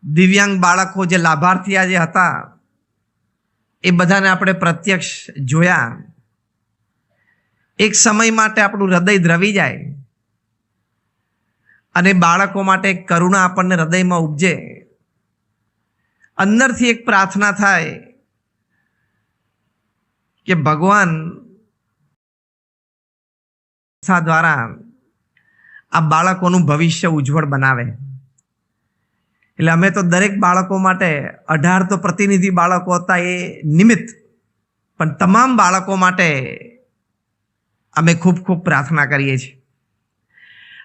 દિવ્યાંગ બાળકો જે લાભાર્થી આજે હતા એ બધાને આપણે પ્રત્યક્ષ જોયા. એક સમય માટે આપણું હૃદય દ્રવી જાય અને બાળકો માટે કરુણા આપણને હૃદયમાં ઉપજે. અંદરથી એક પ્રાર્થના થાય કે ભગવાન દ્વારા આ બાળકોનું ભવિષ્ય ઉજ્જવળ બનાવે. એટલે અમે તો દરેક બાળકો માટે 18 તો પ્રતિનિધિ બાળકો હતા એ નિમિત્ત, પણ તમામ બાળકો માટે અમે ખૂબ ખૂબ પ્રાર્થના કરીએ છીએ.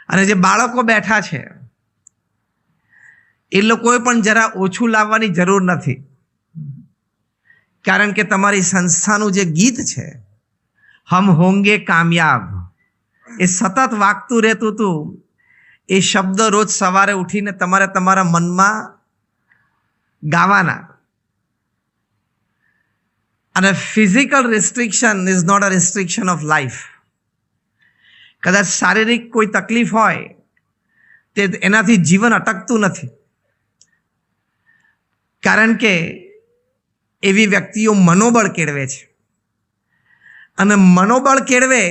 અને જે બાળકો બેઠા છે એ લોકોએ પણ જરા ઓછું લાવવાની જરૂર નથી, કારણ કે તમારી સંસ્થાનું જે ગીત છે હમ હોંગે કામયાબ, એ સતત વાગતું રહેતું હતું. એ શબ્દ રોજ સવારે ઉઠીને તમારે તમારા મનમાં ગાવાના. અને physical restriction is not a restriction of life. કદાચ શારીરિક કોઈ તકલીફ હોય તે એનાથી જીવન અટકતું નથી, કારણ કે એવી વ્યક્તિઓ મનોબળ કેળવે છે. અને મનોબળ કેળવે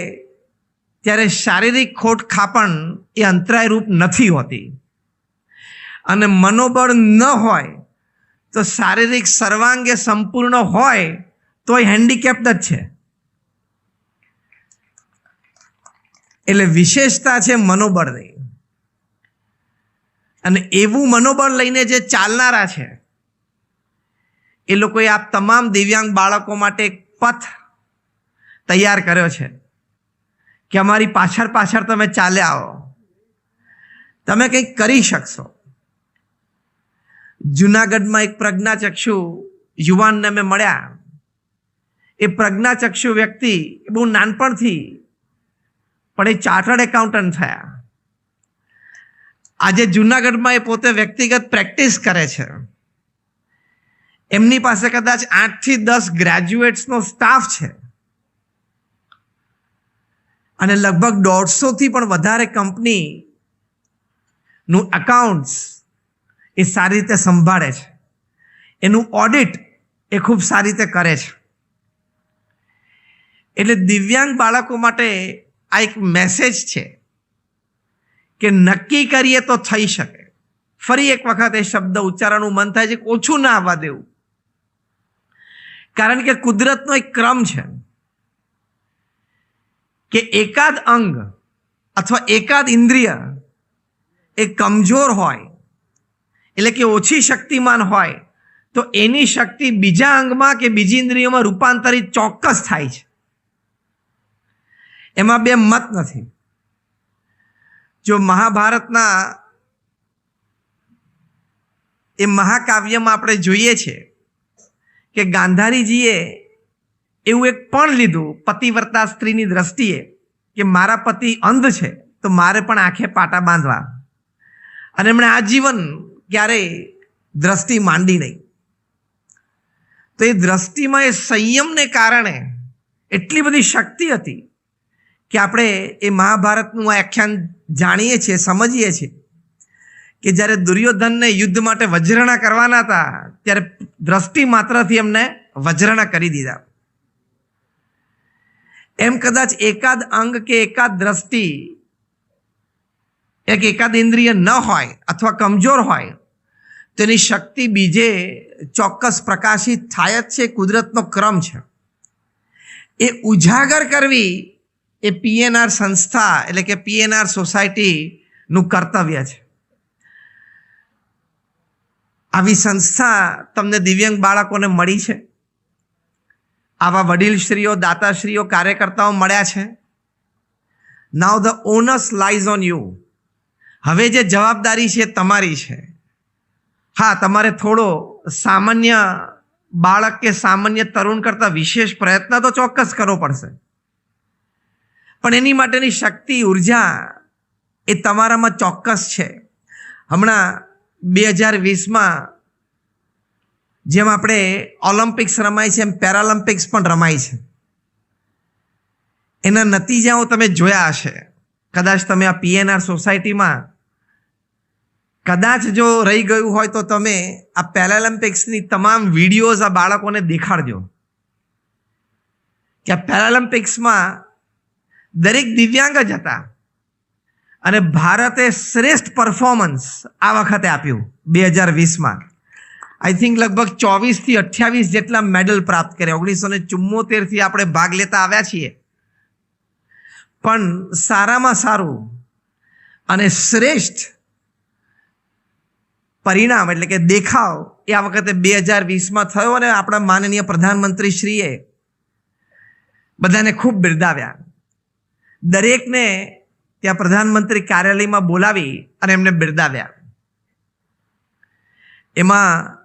ત્યારે શારીરિક ખોટ ખાપણ એ અંતરાય રૂપ નથી હોતી. અને મનોબળ ન હોય તો શારીરિક સર્વાંગે સંપૂર્ણ હોય તો એ હેન્ડીકેપ્ડ જ છે. એટલે વિશેષતા છે મનોબળની. અને એવું મનોબળ લઈને જે ચાલનારા છે એ લોકોએ આ તમામ દિવ્યાંગ બાળકો માટે એક પથ તૈયાર કર્યો છે કે અમારી પાછળ પાછળ તમે ચાલ્યા આવો, તમે કંઈક કરી શકશો. જુનાગઢમાં એક પ્રજ્ઞાચક્ષુ યુવાનને અમે મળ્યા. એ પ્રજ્ઞાચક્ષુ વ્યક્તિ બહુ નાનપણથી પણ એ ચાર્ટર્ડ એકાઉન્ટન્ટ થયા. આજે જુનાગઢમાં એ પોતે વ્યક્તિગત પ્રેક્ટિસ કરે છે. એમની પાસે કદાચ 8 થી 10 ગ્રેજ્યુએટ્સનો સ્ટાફ છે અને લગભગ 150 થી પણ વધારે કંપનીનું એકાઉન્ટ્સ એ સારી રીતે સંભાળે છે. એનું ઓડિટ એ ખૂબ સારી રીતે કરે છે. એટલે દિવ્યાંગ બાળકો માટે આ એક મેસેજ છે કે નક્કી કરીએ તો થઈ શકે. ફરી એક વખત એ શબ્દ ઉચ્ચારવાનું મન થાય છે કે ઓછું ના આવવા દેવું, કારણ કે કુદરતનો એક ક્રમ છે કે એકાદ અંગ અથવા એકાદ ઇન્દ્રિય એ કમજોર હોય, એટલે કે ઓછી શક્તિમાન હોય, તો એની શક્તિ બીજા અંગમાં કે બીજી ઇન્દ્રિયોમાં રૂપાંતરિત ચોક્કસ થાય છે. એમાં બે મત નથી. જો મહાભારતના એ મહાકાવ્યમાં આપણે જોઈએ છે કે ગાંધારીજીએ એવું એક પણ લીધું પતિવ્રતા સ્ત્રીની દ્રષ્ટિએ કે મારા પતિ અંધ છે તો મારે પણ આંખે પાટા બાંધવા, અને એમણે આજીવન ક્યારેય દ્રષ્ટિ માંડી નહીં. તો એ દ્રષ્ટિમાં એ સંયમને કારણે એટલી બધી શક્તિ હતી કે આપણે એ મહાભારતનું આખ્યાન જાણીએ છીએ, સમજીએ છીએ કે જ્યારે દુર્યોધનને યુદ્ધ માટે વજ્રણા કરવાના હતા ત્યારે દ્રષ્ટિ માત્રથી એમને વજ્રણા કરી દીધા. એમ કદાચ એકાદ અંગ કે એકાદ દ્રષ્ટિ એક એકાદ ઇન્દ્રિય ન હોય અથવા કમજોર હોય તેની શક્તિ બીજે ચોક્કસ પ્રકાશિત થાય જ છે. કુદરતનો ક્રમ છે. એ ઉજાગર કરવી એ પીએનઆર સંસ્થા એટલે કે પીએનઆર સોસાયટીનું કર્તવ્ય છે. આવી સંસ્થા તમને દિવ્યાંગ બાળકોને મળી છે. આવા વડીલશ્રીઓ, દાતાશ્રીઓ, કાર્યકર્તાઓ મળ્યા છે. Now the onus lies on you. હવે જે જવાબદારી છે તમારી છે. હા, તમારે થોડો સામાન્ય બાળક કે સામાન્ય તરુણ કરતાં વિશેષ પ્રયત્ન તો ચોક્કસ કરવો પડશે, પણ એની માટેની શક્તિ, ઉર્જા એ તમારામાં ચોક્કસ છે. હમણાં 2020માં જેમ આપણે ઓલિમ્પિક્સ રમાય છે એમ પેરાલિમ્પિક્સ પણ રમાય છે. એના નતીજાઓ તમે જોયા હશે. કદાચ તમે આ પીએનઆર સોસાયટીમાં કદાચ જો રહી ગયું હોય તો તમે આ પેરાલિમ્પિક્સની તમામ વિડીયોઝ આ બાળકોને દેખાડજો કે આ પેરાલિમ્પિક્સમાં દરેક દિવ્યાંગ જ હતા અને ભારતે શ્રેષ્ઠ પરફોર્મન્સ આ વખતે આપ્યું 2020માં. આઈ થિંક લગભગ 24 થી 28 જેટલા મેડલ પ્રાપ્ત કર્યા. 1974થી આપણે ભાગ લેતા આવ્યા છીએ, પણ સારામાં સારું અને શ્રેષ્ઠ પરિણામ એટલે કે દેખાવ એ આ વખતે 2020માં થયો અને આપણા માનનીય પ્રધાનમંત્રી શ્રીએ બધાને ખૂબ બિરદાવ્યા. દરેકને ત્યાં પ્રધાનમંત્રી કાર્યાલયમાં બોલાવી અને એમને બિરદાવ્યા. એમાં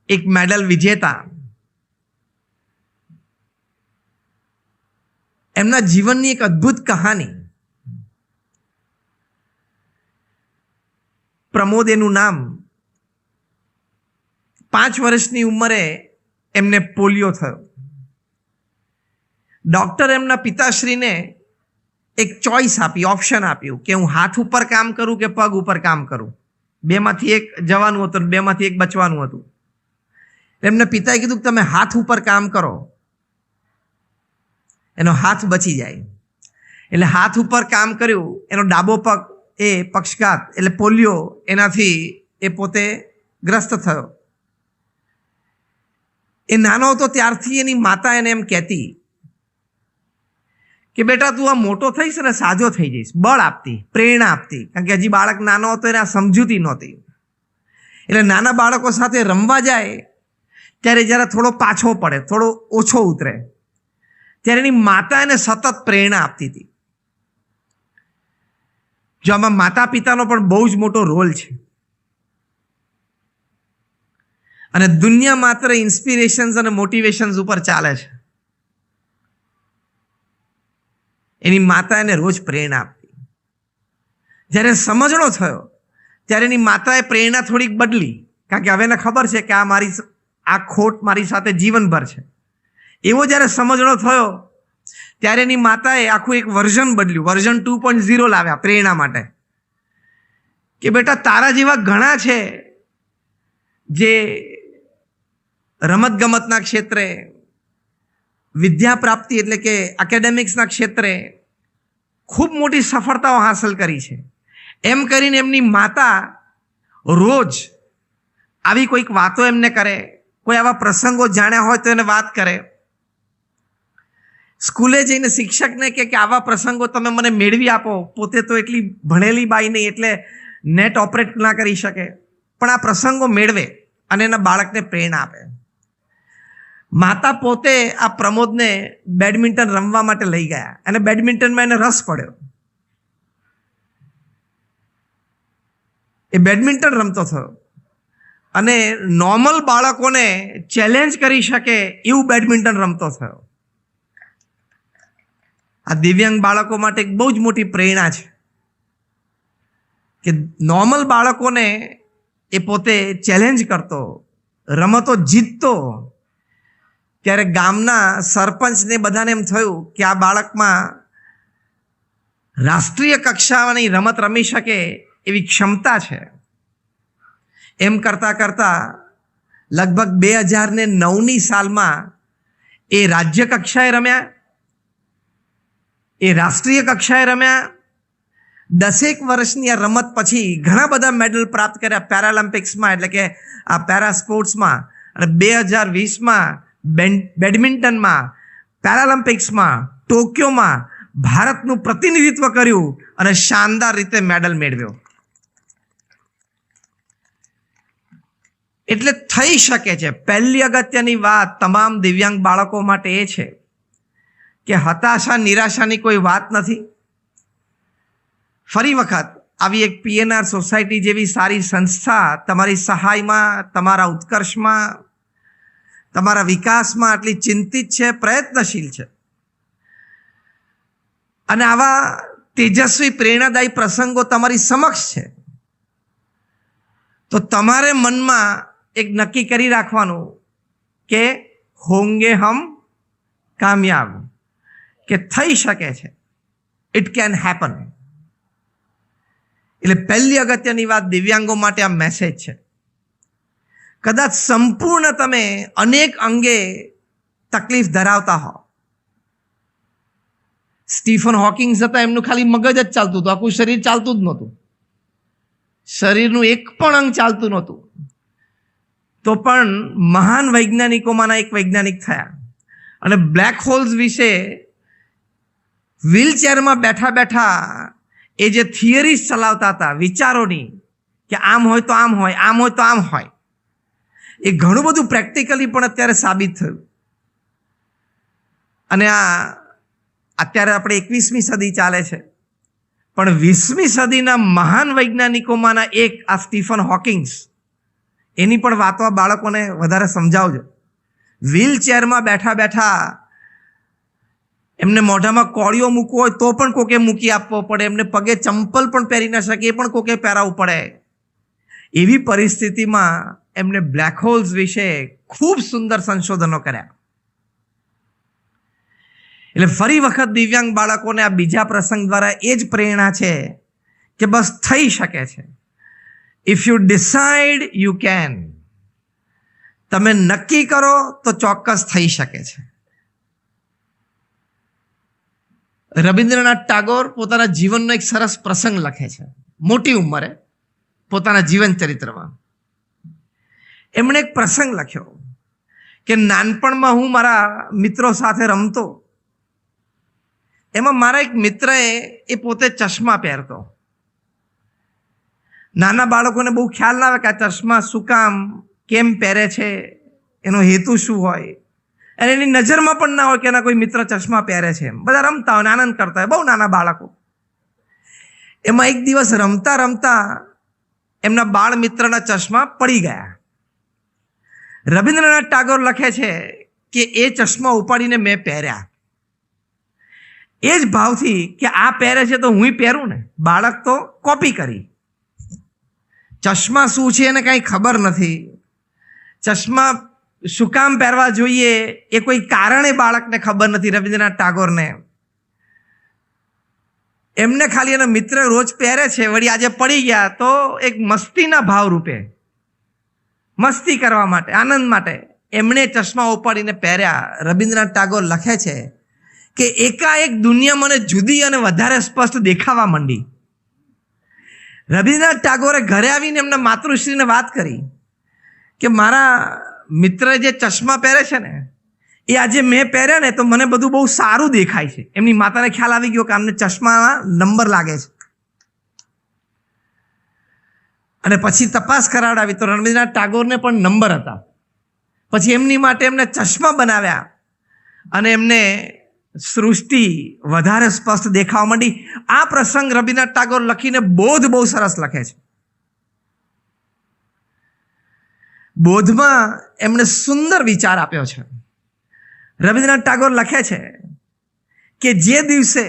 એક મેડલ વિજેતા એમના જીવનની એક અદ્ભુત કહાની. પ્રમોદ એનું નામ. 5 વર્ષની ઉંમરે એમને પોલિયો થયો. ડોક્ટર એમના પિતાશ્રીને એક ચોઈસ આપી, ઓપ્શન આપ્યું કે હું હાથ ઉપર કામ કરું કે પગ ઉપર કામ કરું. 2માંથી એક જવાનું હતું, 2માંથી એક બચવાનું હતું. એમના પિતાએ કીધું કે તમે હાથ ઉપર કામ કરો, એનો હાથ બચી જાય. એટલે હાથ ઉપર કામ કર્યું. એનો ડાબો પગ એ પક્ષઘાત એટલે પોલિયો એનાથી એ પોતે ગ્રસ્ત થયો. એ નાનો હતો ત્યારથી એની માતા એને એમ કહેતી કે બેટા તું આ મોટો થઈશ ને સાજો થઈ જઈશ, બળ આપતી, પ્રેરણા આપતી. કારણ કે હજી બાળક નાનો હતો એને આ સમજૂતી નહોતી. એટલે નાના બાળકો સાથે રમવા જાય ત્યારે જ્યારે થોડો પાછો પડે, થોડો ઓછો ઉતરે, ત્યારે એની માતા એને સતત પ્રેરણા આપતી હતી. જો આમાં માતા પિતાનો પણ બહુ જ મોટો રોલ છે. અને દુનિયા માત્ર ઇન્સ્પિરેશન્સ અને મોટિવેશન્સ ઉપર ચાલે છે. એની માતા એને રોજ પ્રેરણા આપતી. જ્યારે સમજણો થયો ત્યારે એની માતાએ પ્રેરણા થોડીક બદલી, કારણ કે હવે એને ખબર છે કે આ ખોટ મારી સાથે જીવનભર છે. એવો જ્યારે સમજણો થયો ત્યારે એની માતાએ આખું એક વર્ઝન બદલ્યું, વર્ઝન 2.0 લાવ્યા પ્રેરણા માટે કે બેટા તારા જેવા ઘણા છે જે રમતગમતના ક્ષેત્રે, વિદ્યા પ્રાપ્તિ એટલે કે એકેડેમિક્સના ક્ષેત્રે ખૂબ મોટી સફળતાઓ હાંસલ કરી છે. એમ કરીને એમની માતા રોજ આવી કોઈક વાતો એમને કરે, કોઈ આવા પ્રસંગો જાણ્યા હોય તો એને વાત કરે. સ્કૂલે જઈને શિક્ષકને કે આવા પ્રસંગો તમે મને મેળવી આપો. પોતે તો એટલી ભણેલી બાઈ નહીં એટલે નેટ ઓપરેટ ના કરી શકે, પણ આ પ્રસંગો મેળવે અને એના બાળકને પ્રેરણા આપે. માતા પોતે આ પ્રમોદને બેડમિન્ટન રમવા માટે લઈ ગયા અને બેડમિન્ટનમાં એને રસ પડ્યો. એ બેડમિન્ટન રમતો થયો અને નોર્મલ બાળકોને ચેલેન્જ કરી શકે એવું બેડમિન્ટન રમતો થયો. આ દિવ્યાંગ બાળકો માટે એક બહુ જ મોટી પ્રેરણા છે કે નોર્મલ બાળકોને એ પોતે ચેલેન્જ કરતો, રમતો જીતતો. ત્યારે ગામના સરપંચને બધાને એમ થયું કે આ બાળકમાં રાષ્ટ્રીય કક્ષાની રમત રમી શકે એવી ક્ષમતા છે. એમ કરતાં કરતાં લગભગ 2009ની સાલમાં એ રાજ્ય કક્ષાએ રમ્યા, એ રાષ્ટ્રીય કક્ષાએ રમ્યા. 10 વર્ષની આ રમત પછી ઘણા બધા મેડલ પ્રાપ્ત કર્યા પેરાલિમ્પિક્સમાં એટલે કે આ પેરા સ્પોર્ટ્સમાં. અને 2020માં બેડમિન્ટનમાં, પેરાલિમ્પિક્સમાં, ટોક્યોમાં ભારતનું પ્રતિનિધિત્વ કર્યું અને શાનદાર રીતે મેડલ મેળવ્યો. એટલે થઈ શકે છે. પહેલી અગત્યની વાત તમામ દિવ્યાંગ બાળકો માટે એ છે કે હતાશા નિરાશાની કોઈ વાત નથી. ફરી વખત આવી એક PNR સોસાયટી જેવી સારી સંસ્થા તમારી સહાયમાં, તમારા ઉત્કર્ષમાં, તમારા વિકાસમાં આટલી ચિંતિત છે, પ્રયત્નશીલ છે. અને આવા તેજસ્વી પ્રેરણાદાયી પ્રસંગો તમારી સમક્ષ છે. તો તમારે મનમાં એક નક્કી કરી રાખવાનું કે હોંગે હમ કામયાબ, કે થઈ શકે છે, ઇટ કેન હેપન. એટલે પહેલી અગત્યની વાત દિવ્યાંગો માટે આ મેસેજ છે. કદાચ સંપૂર્ણ તમે અનેક અંગે તકલીફ ધરાવતા હો. સ્ટીફન હોકિંગ્સ હતા, એમનું ખાલી મગજ જ ચાલતું હતું, આખું શરીર ચાલતું જ નહોતું, શરીરનું એક પણ અંગ ચાલતું નહોતું. તો પણ મહાન વૈજ્ઞાનિકોમાંના એક વૈજ્ઞાનિક થયા અને બ્લેક હોલ્સ વિશે વ્હીલચેરમાં બેઠા બેઠા એ જે થિયરીઝ ચલાવતા હતા વિચારોની, કે આમ હોય તો આમ હોય, આમ હોય તો આમ હોય, એ ઘણું બધું પ્રેક્ટિકલી પણ અત્યારે સાબિત થયું. અને અત્યારે આપણે 21મી સદી ચાલે છે, પણ 20મી સદીના મહાન વૈજ્ઞાનિકોમાંના એક આ સ્ટીફન હોકિંગ્સ, એની પણ વાતો આ બાળકોને વધારે સમજાવજો. વ્હીલચેરમાં બેઠા બેઠા એમને મોઢામાં કોળીઓ મૂકવો હોય તો પણ કોકે મૂકી આપવો પડે, એમને પગે ચંપલ પણ પહેરી ન શકે એ પણ કોકે પહેરાવવું પડે. એવી પરિસ્થિતિમાં એમને બ્લેક હોલ્સ વિશે ખૂબ સુંદર સંશોધનો કર્યા. એટલે ફરી વખત દિવ્યાંગ બાળકોને આ બીજા પ્રસંગ દ્વારા એ જ પ્રેરણા છે કે બસ થઈ શકે છે. If you decide you can. તમે નક્કી કરો તો ચોક્કસ થઈ શકે છે. રવિન્દ્રનાથ ટાગોર પોતાના જીવનનો એક સરસ પ્રસંગ લખે છે, મોટી ઉંમરે પોતાના જીવન ચરિત્રમાં. એમણે એક પ્રસંગ લખ્યો કે નાનપણમાં હું મારા મિત્રો સાથે રમતો, એમાં મારા એક મિત્રએ એ પોતે ચશ્મા પહેરતો. નાના બાળકોને બહુ ખ્યાલ ના આવે કે આ ચશ્મા શું કામ, કેમ પહેરે છે, એનો હેતુ શું હોય, અને એની નજરમાં પણ ના હોય કે એના કોઈ મિત્ર ચશ્મા પહેરે છે. બધા રમતા હોય, આનંદ કરતા હોય, બહુ નાના બાળકો. એમાં એક દિવસ રમતા રમતા એમના બાળ મિત્રના ચશ્મા પડી ગયા. રવિન્દ્રનાથ ટાગોર લખે છે કે એ ચશ્મા ઉપાડીને મેં પહેર્યા, એ જ ભાવથી કે આ પહેરે છે તો હું પહેરું ને. બાળક તો કોપી કરી. ચશ્મા શું છે એને કાંઈ ખબર નથી, ચશ્મા શું કામ પહેરવા જોઈએ એ કોઈ કારણે બાળકને ખબર નથી. રવિન્દ્રનાથ ટાગોરને એમને ખાલી એના મિત્ર રોજ પહેરે છે, વળી આજે પડી ગયા તો એક મસ્તીના ભાવ રૂપે, મસ્તી કરવા માટે, આનંદ માટે એમણે ચશ્મા ઉપાડીને પહેર્યા. રવિન્દ્રનાથ ટાગોર લખે છે કે એકાએક દુનિયા મને જુદી અને વધારે સ્પષ્ટ દેખાવા માંડી. રવિન્દ્રનાથ ટાગોરે ઘરે આવીને એમના માતૃશ્રીને વાત કરી કે મારા મિત્ર જે ચશ્મા પહેરે છે ને એ આજે મેં પહેર્યા ને તો મને બધું બહુ સારું દેખાય છે. એમની માતાને ખ્યાલ આવી ગયો કે આમને ચશ્મામાં નંબર લાગે છે, અને પછી તપાસ કરાવડાવી તો રવિન્દ્રનાથ ટાગોરને પણ નંબર હતા. પછી એમની માટે એમને ચશ્મા બનાવ્યા અને એમને સૃષ્ટિ વધારે સ્પષ્ટ દેખાવા માંડી. આ પ્રસંગ રવિન્દ્રનાથ ટાગોર લખીને બોધ બહુ સરસ લખે છે. બોધમાં એમણે સુંદર વિચાર આપ્યો છે. રવિન્દ્રનાથ ટાગોર લખે છે કે જે દિવસે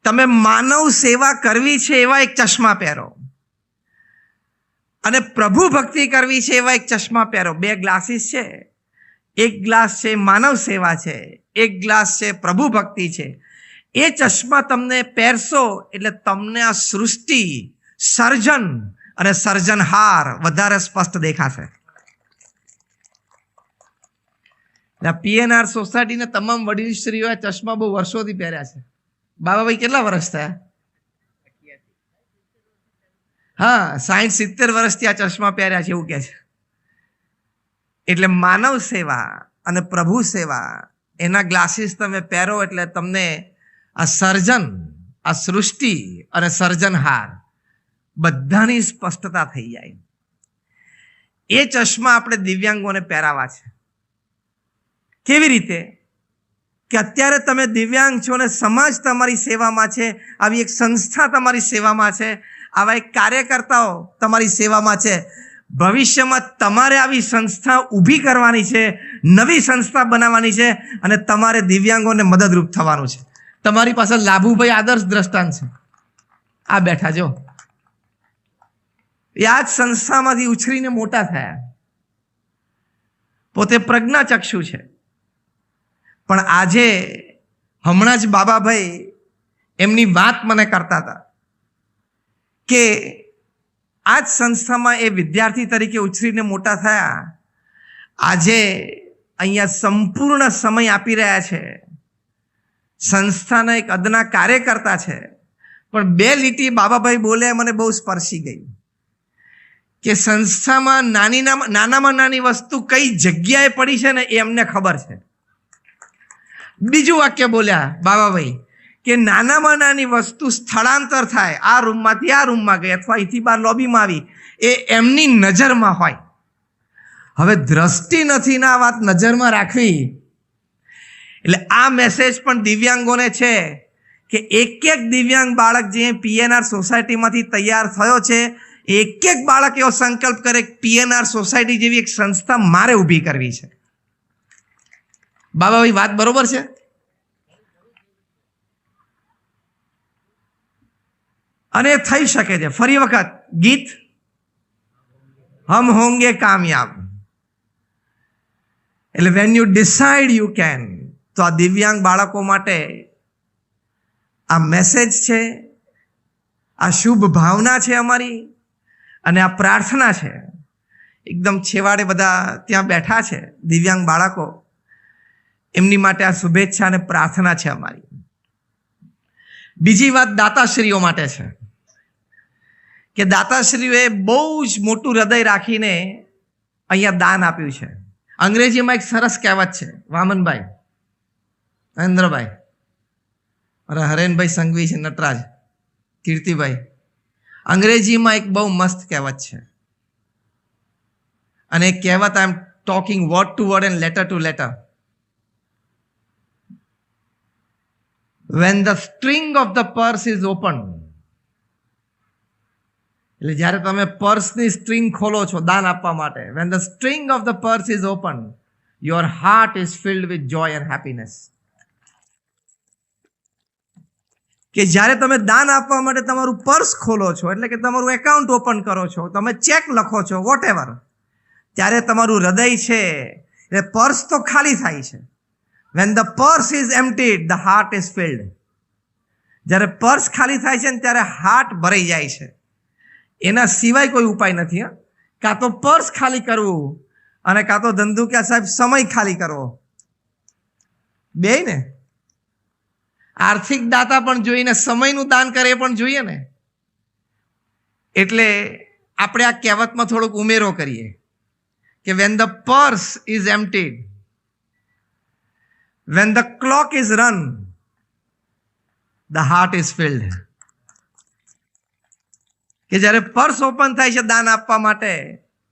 તમે માનવ સેવા કરવી છે એવા એક ચશ્મા પહેરો, અને પ્રભુ ભક્તિ કરવી છે એવા એક ચશ્મા પહેરો. બે ગ્લાસીસ છે, એક ગ્લાસ છે માનવ સેવા છે, એક ગ્લાસ છે પ્રભુ ભક્તિ છે. એ ચશ્મા તમને પહેરશો એટલે તમને આ સૃષ્ટિ, સર્જન અને સર્જનહાર વધારે સ્પષ્ટ દેખાશે. પીએનઆર સોસાયટીના તમામ વડીલશ્રીઓ આ ચશ્મા બહુ વર્ષોથી પહેર્યા છે. બાબાભાઈ કેટલા વર્ષ થયા? હા, 60-70 વર્ષથી આ ચશ્મા પહેર્યા છે એવું કહે છે. એટલે માનવ સેવા અને પ્રભુ સેવા એના ગ્લાસીસ તમે પહેરો એટલે તમને આ સર્જન, આ સૃષ્ટિ અને સર્જનહાર બધાની સ્પષ્ટતા થઈ જાય. એ ચશ્મા આપણે દિવ્યાંગોને પહેરાવા છે. કેવી રીતે? કે અત્યારે તમે દિવ્યાંગ છો અને સમાજ તમારી સેવામાં છે, આવી એક સંસ્થા તમારી સેવામાં છે, આવા એક કાર્યકર્તાઓ તમારી સેવામાં છે. ભવિષ્યમાં તમારે આવી સંસ્થા ઊભી કરવાની છે, નવી સંસ્થા બનાવવાની છે, અને તમારે દિવ્યાંગોને મદદરૂપ થવાનું છે. તમારી પાસે લાભુભાઈ આદર્શ દ્રષ્ટાંત છે, આ બેઠા જો. એ આ જ સંસ્થામાંથી ઉછરીને મોટા થયા, પોતે પ્રજ્ઞાચક્ષુ છે. પણ આજે હમણાં જ બાબાભાઈ એમની વાત મને કરતા હતા કે આ જ સંસ્થામાં એ વિદ્યાર્થી તરીકે ઉછરીને મોટા થયા, આજે અહીંયા સંપૂર્ણ સમય આપી રહ્યા છે, સંસ્થાના એક અદના કાર્યકર્તા છે. પણ બે લીટી બાબાભાઈ બોલ્યા મને બહુ સ્પર્શી ગઈ કે સંસ્થામાં નાનામાં નાની વસ્તુ કઈ જગ્યાએ પડી છે ને એ અમને ખબર છે. બીજું વાક્ય બોલ્યા બાબાભાઈ કે નાનામાં નાની વસ્તુ સ્થળાંતર થાય, આ રૂમમાંથી આ રૂમમાં ગઈ અથવા અહીંથી બહાર લોબીમાં આવી, એ એમની નજરમાં હોય. હવે દ્રષ્ટિ નથી ને આ વાત નજરમાં રાખવી. એટલે આ મેસેજ પણ દિવ્યાંગોને છે કે એક એક દિવ્યાંગ બાળક જે પીએનઆર સોસાયટીમાંથી તૈયાર થયો છે, એક એક બાળક એવો સંકલ્પ કરે પીએનઆર સોસાયટી જેવી એક સંસ્થા મારે ઊભી કરવી છે. બાબાભાઈ વાત બરોબર છે? અને થઈ શકે છે. ફરી વખત ગીત હમ હોંગે કામયાબ. એટલે when you decide you can. તો આ દિવ્યાંગ બાળકો માટે આ મેસેજ છે, આ શુભ ભાવના છે અમારી, અને આ પ્રાર્થના છે. એકદમ છેવાડે બધા ત્યાં બેઠા છે દિવ્યાંગ બાળકો, એમની માટે આ શુભેચ્છા અને પ્રાર્થના છે અમારી. બીજી વાત દાતાશ્રીઓ માટે છે કે દાતાશ્રીઓએ બહુ જ મોટું હૃદય રાખીને અહીંયા દાન આપ્યું છે. અંગ્રેજીમાં એક સરસ કહેવત છે, વામનભાઈ, નરેન્દ્રભાઈ, અરે હરેનભાઈ સંઘવી છે, નટરાજ, કીર્તિભાઈ, અંગ્રેજીમાં એક બહુ મસ્ત કહેવત છે. અને એ કહેવત I am talking word to word and letter to letter. When the string of the purse is open, એટલે જ્યારે તમે પર્સની સ્ટ્રિંગ ખોલો છો દાન આપવા માટે, when the string of the purse is open, your heart is filled with joy and happiness. કે જ્યારે તમે દાન આપવા માટે તમારું પર્સ ખોલો છો, એટલે કે તમારું એકાઉન્ટ ઓપન કરો છો, તમે ચેક લખો છો, વોટ એવર, ત્યારે તમારું હૃદય છે એ પર્સ તો ખાલી થાય છે. When the purse is emptied, the heart is filled. જ્યારે પર્સ ખાલી થાય છે ને ત્યારે હાર્ટ ભરાઈ જાય છે. એના સિવાય કોઈ ઉપાય નથી. કાં તો પર્સ ખાલી કરવું અને કાં તો ધંધુકિયા સાહેબ સમય ખાલી કરવો, બે ને. આર્થિક દાતા પણ જોઈને સમયનું દાન કરે એ પણ જોઈએ ને. એટલે આપણે આ કહેવતમાં થોડોક ઉમેરો કરીએ કે when the purse is emptied, when the clock is run, the heart is filled. કે જ્યારે પર્સ ઓપન થાય છે દાન આપવા માટે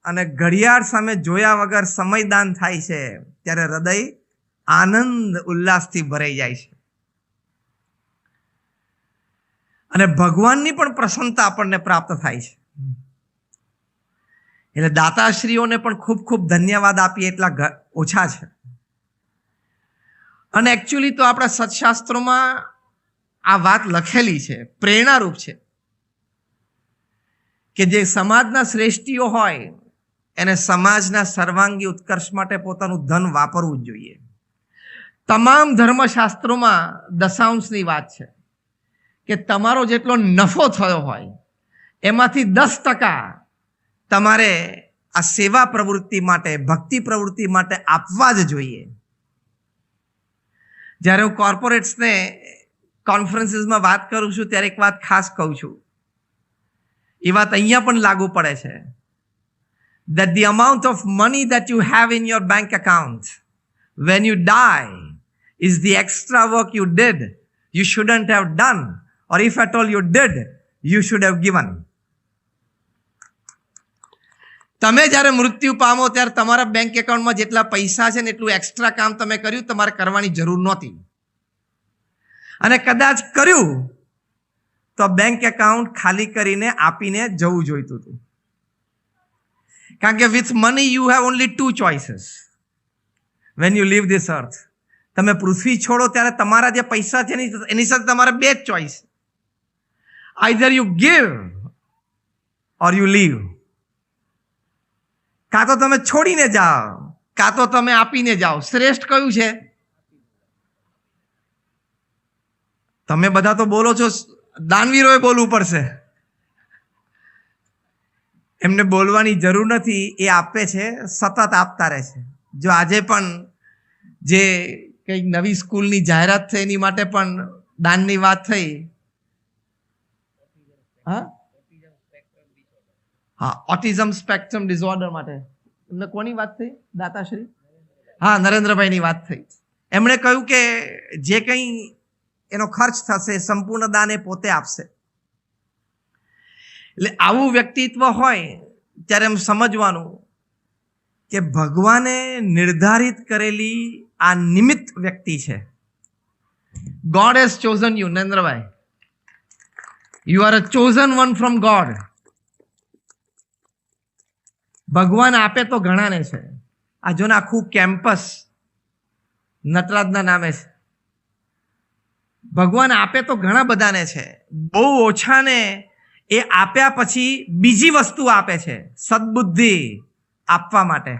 અને ઘડિયાળ સામે જોયા વગર સમય દાન થાય છે, ત્યારે હૃદય આનંદ ઉલ્લાસથી ભરાઈ જાય છે. અને ભગવાનની પણ પ્રસન્નતા આપણને પ્રાપ્ત થાય છે. એટલે દાતાશ્રીઓને પણ ખૂબ ખૂબ ધન્યવાદ આપીએ એટલા ઓછા છે. અને એકચ્યુઅલી તો આપણા સત્શાસ્ત્રોમાં આ વાત લખેલી છે, પ્રેરણારૂપ છે કે જે સમાજના શ્રેષ્ઠીઓ હોય એને સમાજના સર્વાંગી ઉત્કર્ષ માટે પોતાનું ધન વાપરવું જ જોઈએ. તમામ ધર્મશાસ્ત્રોમાં દશાંશની વાત છે કે તમારો જેટલો નફો થયો હોય એમાંથી 10% તમારે આ સેવા પ્રવૃત્તિ માટે, ભક્તિ પ્રવૃત્તિ માટે આપવા જ જોઈએ. જ્યારે હું કોર્પોરેટ્સને કોન્ફરન્સીસમાં વાત કરું છું ત્યારે એક વાત ખાસ કહું છું, એ વાત અહીંયા પણ લાગુ પડે છે, that the amount of money that you have in your bank account when you die is the extra work you did, you shouldn't have done, or if at all you did, you should have given. તમે જ્યારે મૃત્યુ પામો ત્યારે તમારા bank એકાઉન્ટમાં જેટલા પૈસા છે ને એટલું એક્સ્ટ્રા કામ તમે કર્યું, તમારે કરવાની જરૂર નહોતી. અને કદાચ કર્યું તો બેંક એકાઉન્ટ ખાલી કરીને આપીને જવું જોઈતું હતું. કારણ કે with money you have only 2 choices when you leave this earth. તમે પૃથ્વી છોડો ત્યારે તમારા જે પૈસા છે એની સાથે તમારે 2 જ choice, either you give or you leave. કાં તો તમે છોડીને જાઓ, કાં તો તમે આપીને જાઓ. શ્રેષ્ઠ કયું છે? તમે બધા તો બોલો છો, દાનવીરોએ બોલવું પડશે. એમને બોલવાની જરૂર નથી, એ આપે છે, સતત આપતા રહે છે. જો આજે પણ જે કંઈક નવી સ્કૂલની જાહેરાત થઈ એની માટે પણ દાનની વાત થઈ. હા, ઓટિઝમ સ્પેક્ટ્રમ ડિસઓર્ડર માટે એમને કોની વાત થઈ? દાતાશ્રી, હા, નરેન્દ્રભાઈની વાત થઈ. એમણે કહ્યું કે જે કંઈ એનો ખર્ચ થશે સંપૂર્ણ દાન એ પોતે આપશે. એટલે આવું વ્યક્તિત્વ હોય ત્યારે એમ સમજવાનું કે ભગવાને નિર્ધારિત કરેલી આ નિમિત્ત વ્યક્તિ છે. God has chosen you. Narendrabhai, you are a chosen one from God. ભગવાન આપે તો ઘણાને છે. આ જો ને આખું કેમ્પસ નટરાજના નામે છે. ભગવાન આપે તો ઘણા બધાને છે, બહુ ઓછાને એ આપ્યા પછી બીજી વસ્તુ આપે છે, સદબુદ્ધિ આપવા માટે.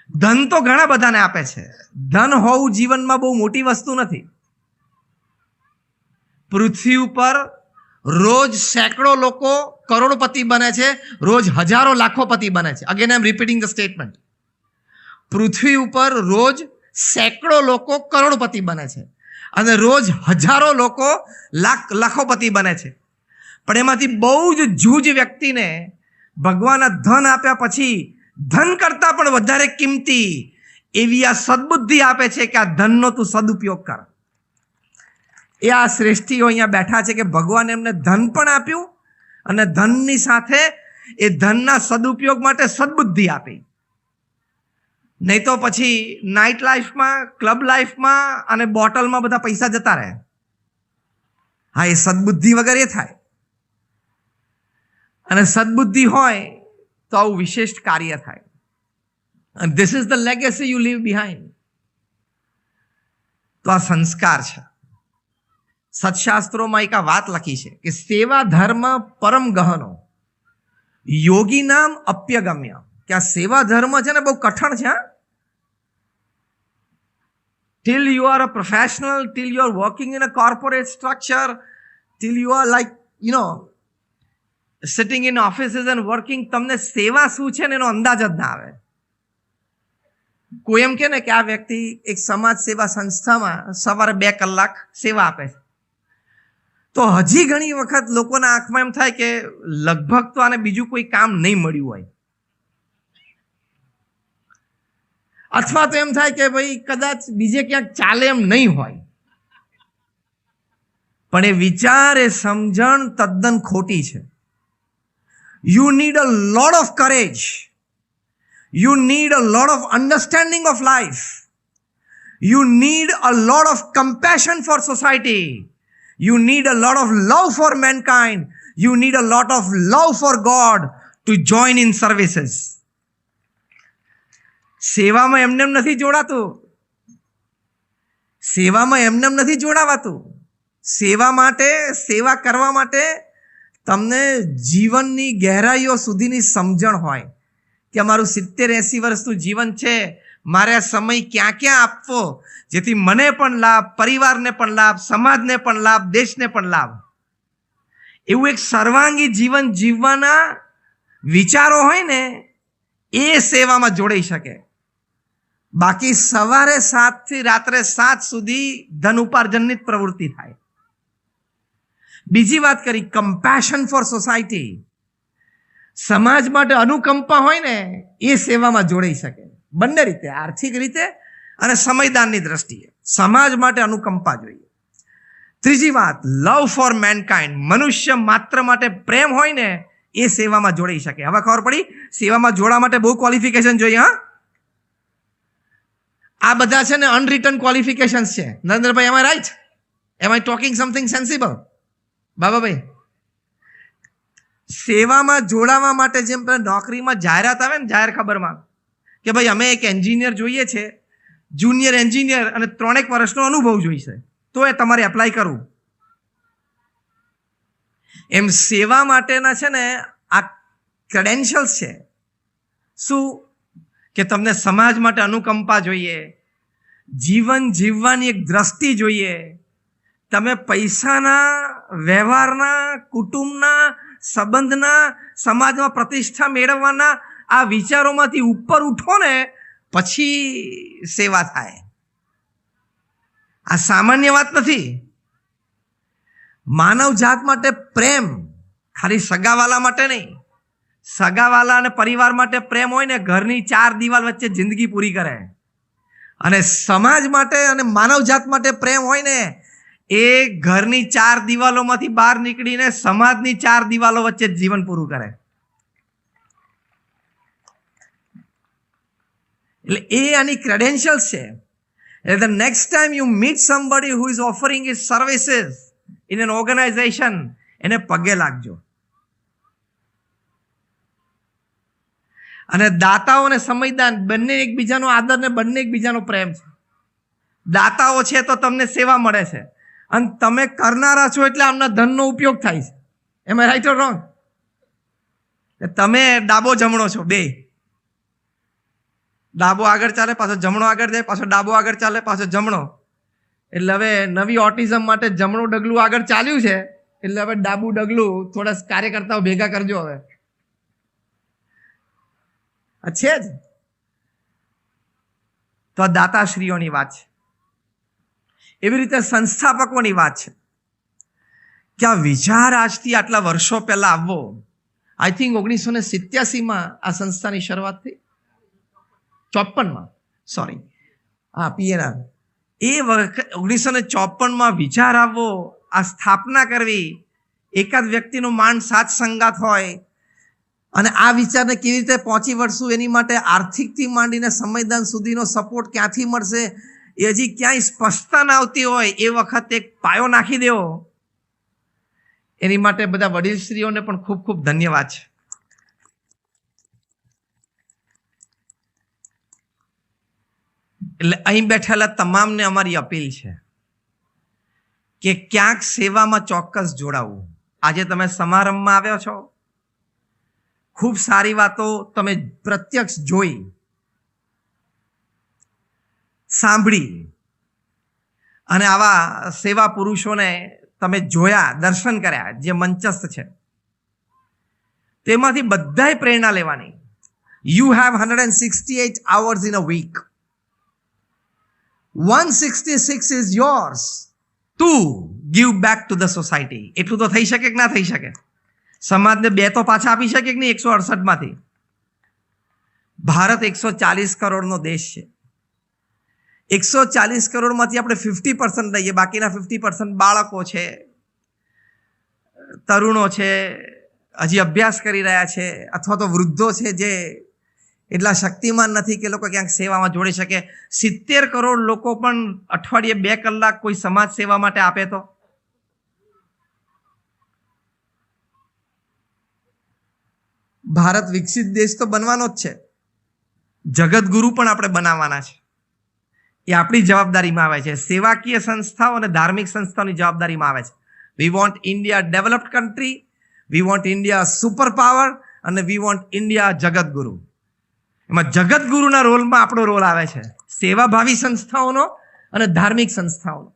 ધન તો ઘણા બધાને આપે છે. ધન હોવું જીવનમાં બહુ મોટી વસ્તુ નથી. પૃથ્વી ઉપર રોજ સેંકડો લોકો કરોડપતિ બને છે, રોજ હજારો લાખોપતિ બને છે. Again I am repeating the statement. પૃથ્વી ઉપર રોજ સેંકડો લોકો કરોડપતિ બને છે અને રોજ હજારો લોકો લાખોપતિ બને છે. પણ એમાંથી બહુ જ જૂજ વ્યક્તિને ભગવાન ધન આપ્યા પછી ધન કરતા પણ વધારે કિંમતી એવી આ સદબુદ્ધિ આપે છે કે આ ધનનો તું સદુપયોગ કર. એ આ શ્રેષ્ઠીઓ અહીંયા બેઠા છે કે ભગવાન એમને ધન પણ આપ્યું અને ધનની સાથે એ ધનના સદુપયોગ માટે સદબુદ્ધિ આપી. નહીં તો પછી નાઇટ લાઈફમાં, ક્લબ લાઈફમાં અને બોટલમાં બધા પૈસા જતા રહે. હા, એ સદબુદ્ધિ વગર એ થાય. અને સદબુદ્ધિ હોય તો આવું વિશિષ્ટ કાર્ય થાય. And this is the legacy you leave behind. તો આ સંસ્કાર છે. સત્શાસ્ત્રોમાં એક આ વાત લખી છે કે સેવા ધર્મ પરમ ગહનો, યોગી નામ અપ્યગમ્ય. કે આ સેવા ધર્મ છે ને બહુ કઠણ છે. Till you are a professional, till you are working in a corporate structure, till you are like, sitting in offices and working, તમને સેવા શું છે ને એનો અંદાજ જ ના આવે. કોઈ એમ કે ને કે આ વ્યક્તિ એક સમાજ સેવા સંસ્થામાં સવારે 2 કલાક સેવા આપે છે, તો હજી ઘણી વખત લોકોના આંખમાં એમ થાય કે લગભગ તો આને બીજું કોઈ કામ નહીં મળ્યું હોય, અથવા તો એમ થાય કે ભાઈ કદાચ બીજે ક્યાંક ચાલે એમ નહીં હોય. પણ એ વિચાર, એ સમજણ તદ્દન ખોટી છે. You need a lot of courage. You need a lot of understanding of life. You need a lot of compassion for society. You need a lot of love for mankind. You need a lot of love for God to join in services. સેવામાં એમને નથી જોડાતું. સેવામાં એમને નથી જોડાવાતું. સેવા માટે, સેવા કરવા માટે તમને જીવનની ગહેરાઈઓ સુધીની સમજણ હોય કે અમારું 70-80 વર્ષનું જીવન છે, મારે આ સમય ક્યાં ક્યાં આપવો જેથી મને પણ લાભ, પરિવારને પણ લાભ, સમાજને પણ લાભ, દેશને પણ લાભ. એવું એક સર્વાંગી જીવન જીવવાના વિચારો હોય ને એ સેવામાં જોડાઈ શકે. બાકી સવારે 7 થી રાત્રે 7 સુધી ધન ઉપાર્જનની જ પ્રવૃત્તિ થાય. બીજી વાત કરી કમ્પેશન ફોર સોસાયટી. સમાજ માટે અનુકંપા હોય ને એ સેવામાં જોડાઈ શકે. બંને રીતે, આર્થિક રીતે અને સમયદાનની દ્રષ્ટિએ સમાજ માટે અનુકંપા જોઈએ. ત્રીજી વાત, લવ ફોર મેનકાઇન્ડ. મનુષ્ય માત્ર માટે પ્રેમ હોય ને એ સેવામાં જોડાઈ શકે. હવે ખબર પડી, સેવામાં જોડવા માટે બહુ ક્વોલિફિકેશન જોઈએ. હા, આ બધા છે ને અનરિટન ક્વોલિફિકેશન્સ છે. Narendrabhai, am I right? Am I talking something sensible? Bababhai, સેવામાં જોડાવા માટે જેમ નોકરીમાં જાહેરાત આવે ને, જાહેર ખબરમાં કે ભાઈ અમે એક એન્જિનિયર જોઈએ છે, જુનિયર એન્જિનિયર, અને 3 વર્ષનો અનુભવ જોઈશે, તો એ તમારે એપ્લાય કરવું. એમ સેવા માટેના છે ને આ ક્રેડેન્શિયલ્સ છે. શું? કે તમને સમાજ માટે અનુકંપા જોઈએ, જીવન જીવવાની એક દ્રષ્ટિ જોઈએ, તમે પૈસાના, વ્યવહારના, કુટુંબના, સંબંધના, સમાજમાં પ્રતિષ્ઠા મેળવવાના આ વિચારોમાંથી ઉપર ઉઠો ને પછી સેવા થાય. આ સામાન્ય વાત નથી. માનવ જાત માટે પ્રેમ ખાલી સગાવાલા માટે નહીં. સગાવાલા અને પરિવાર માટે પ્રેમ હોય ને ઘરની 4 દિવાલ વચ્ચે જિંદગી પૂરી કરે. અને સમાજ માટે અને માનવ જાત માટે પ્રેમ હોય ને એ ઘરની 4 દિવાલોમાંથી બહાર નીકળીને સમાજની 4 દિવાલો વચ્ચે જીવન પૂરું કરે. એટલે એ આની ક્રેડેન્શિયલ્સ છે. એટલે the next time you meet somebody who is offering his services in an organization, એને પગે લાગજો. અને દાતાઓ અને સમયદાન બંને એકબીજાનો આદર ને બંને એકબીજાનો પ્રેમ છે. દાતાઓ છે તો તમને સેવા મળે છે અને તમે કરનારા છો એટલે આમના ધનનો ઉપયોગ થાય છે. એમ રાઈટ ઓર રોંગ? તમે ડાબો જમણો છો, બે. ડાબો આગળ ચાલે, પાછો જમણો આગળ જાય, પાછો ડાબો આગળ ચાલે, પાછો જમણો. એટલે હવે નવી ઓટિઝમ માટે જમણું ડગલું આગળ ચાલ્યું છે, એટલે હવે ડાબું ડગલું થોડા કાર્યકર્તાઓ ભેગા કરજો. હવે છે જ તો દાતાશ્રીઓની વાત છે. એવી રીતે સંસ્થાપકોની વાત છે કે આ વિચાર આજથી આટલા વર્ષો પહેલા આવવો. આઈ થિંક 1987માં આ સંસ્થાની શરૂઆત થઈ, 54માં, સોરી, હા, PNR. એ વખત 1954માં વિચાર આવવો, આ સ્થાપના કરવી, એકાદ વ્યક્તિનું માંડ 7 સંગાત હોય અને આ વિચારને કેવી રીતે પહોંચી વળશું એની માટે આર્થિકથી માંડીને સંવિધાન સુધીનો સપોર્ટ ક્યાંથી મળશે એ હજી ક્યાંય સ્પષ્ટતા ના આવતી હોય એ વખતે એક પાયો નાખી દેવો. એની માટે બધા વડીલશ્રીઓને પણ ખૂબ ખૂબ ધન્યવાદ છે. એટલે અહીં બેઠેલા તમામને અમારી અપીલ છે કે ક્યાંક સેવામાં ચોક્કસ જોડાવું. આજે તમે સમારંભમાં આવ્યો છો, ખૂબ સારી વાતો તમે પ્રત્યક્ષ જોઈ, સાંભળી અને આવા સેવા પુરુષોને તમે જોયા, દર્શન કર્યા જે મંચસ્થ છે, તેમાંથી બધાય પ્રેરણા લેવાની. You have 168 hours in a week. 166 is yours to give back to the society. એટલું તો થઈ શકે કે ના થઈ શકે? સમાજને 2 તો પાછા આપી શકે કે નહીં 168માંથી? ભારત 140 કરોડનો દેશ છે. 140 કરોડમાંથી આપણે 50% લઈએ, બાકીના 50% બાળકો છે, તરુણો છે, હજી અભ્યાસ કરી રહ્યા છે, અથવા તો વૃદ્ધો છે જે એટલા શક્તિમાન નથી કે લોકો ક્યાંક સેવામાં જોડી શકે. 70 કરોડ લોકો પણ અઠવાડિયે 2 કલાક કોઈ સમાજ સેવા માટે આપે તો ભારત વિકસિત દેશ તો બનવાનો જ છે. જગતગુરુ પણ આપણે બનાવવાના છે. એ આપણી જવાબદારીમાં આવે છે. સેવાકીય સંસ્થાઓ અને ધાર્મિક સંસ્થાઓની જવાબદારીમાં આવે છે. We want India developed country, we want India super power અને વી વોન્ટ ઇન્ડિયા જગતગુરુ. એમાં જગતગુરુના રોલમાં આપણો રોલ આવે છે, સેવાભાવી સંસ્થાઓનો અને ધાર્મિક સંસ્થાઓનો.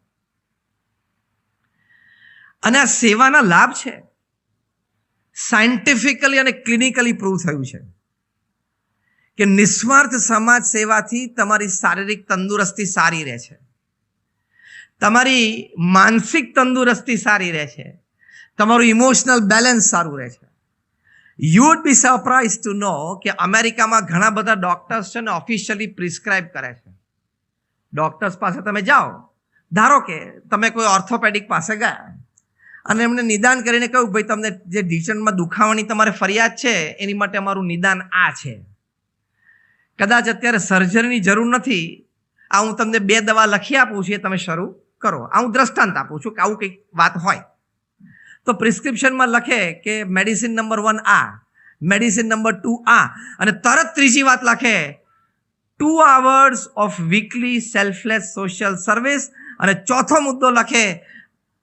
અને આ સેવાના લાભ છે સાયન્ટિફિકલી અને ક્લિનિકલી પ્રૂવ થયું છે કે નિસ્વાર્થ સમાજ સેવાથી તમારી શારીરિક તંદુરસ્તી સારી રહે છે, તમારી માનસિક તંદુરસ્તી સારી રહે છે, તમારું ઇમોશનલ બેલેન્સ સારું રહે છે. You would be surprise to know કે અમેરિકામાં ઘણા બધા ડોક્ટર્સ છે ને ઓફિશિયલી પ્રિસ્ક્રાઇબ કરે છે. ડોક્ટર્સ પાસે તમે જાઓ, ધારો કે તમે કોઈ ઓર્થોપેડિક પાસે ગયા અને એમને નિદાન કરીને કહ્યું ભાઈ તમને જે ઢીંચણમાં દુખાવાની તમારે ફરિયાદ છે એની માટે અમારું નિદાન આ છે, કદાચ અત્યારે સર્જરીની જરૂર નથી, આ હું તમને 2 દવા લખી આપું છું, એ તમે શરૂ કરો. આ હું દ્રષ્ટાંત આપું છું કે આવું કંઈક વાત હોય તો પ્રિસ્ક્રિપ્શનમાં લખે કે મેડિસિન નંબર 1 આ, મેડિસિન નંબર 2 આ, અને તરત ત્રીજી વાત લખે 2 hours of weekly selfless social service, અને ચોથો મુદ્દો લખે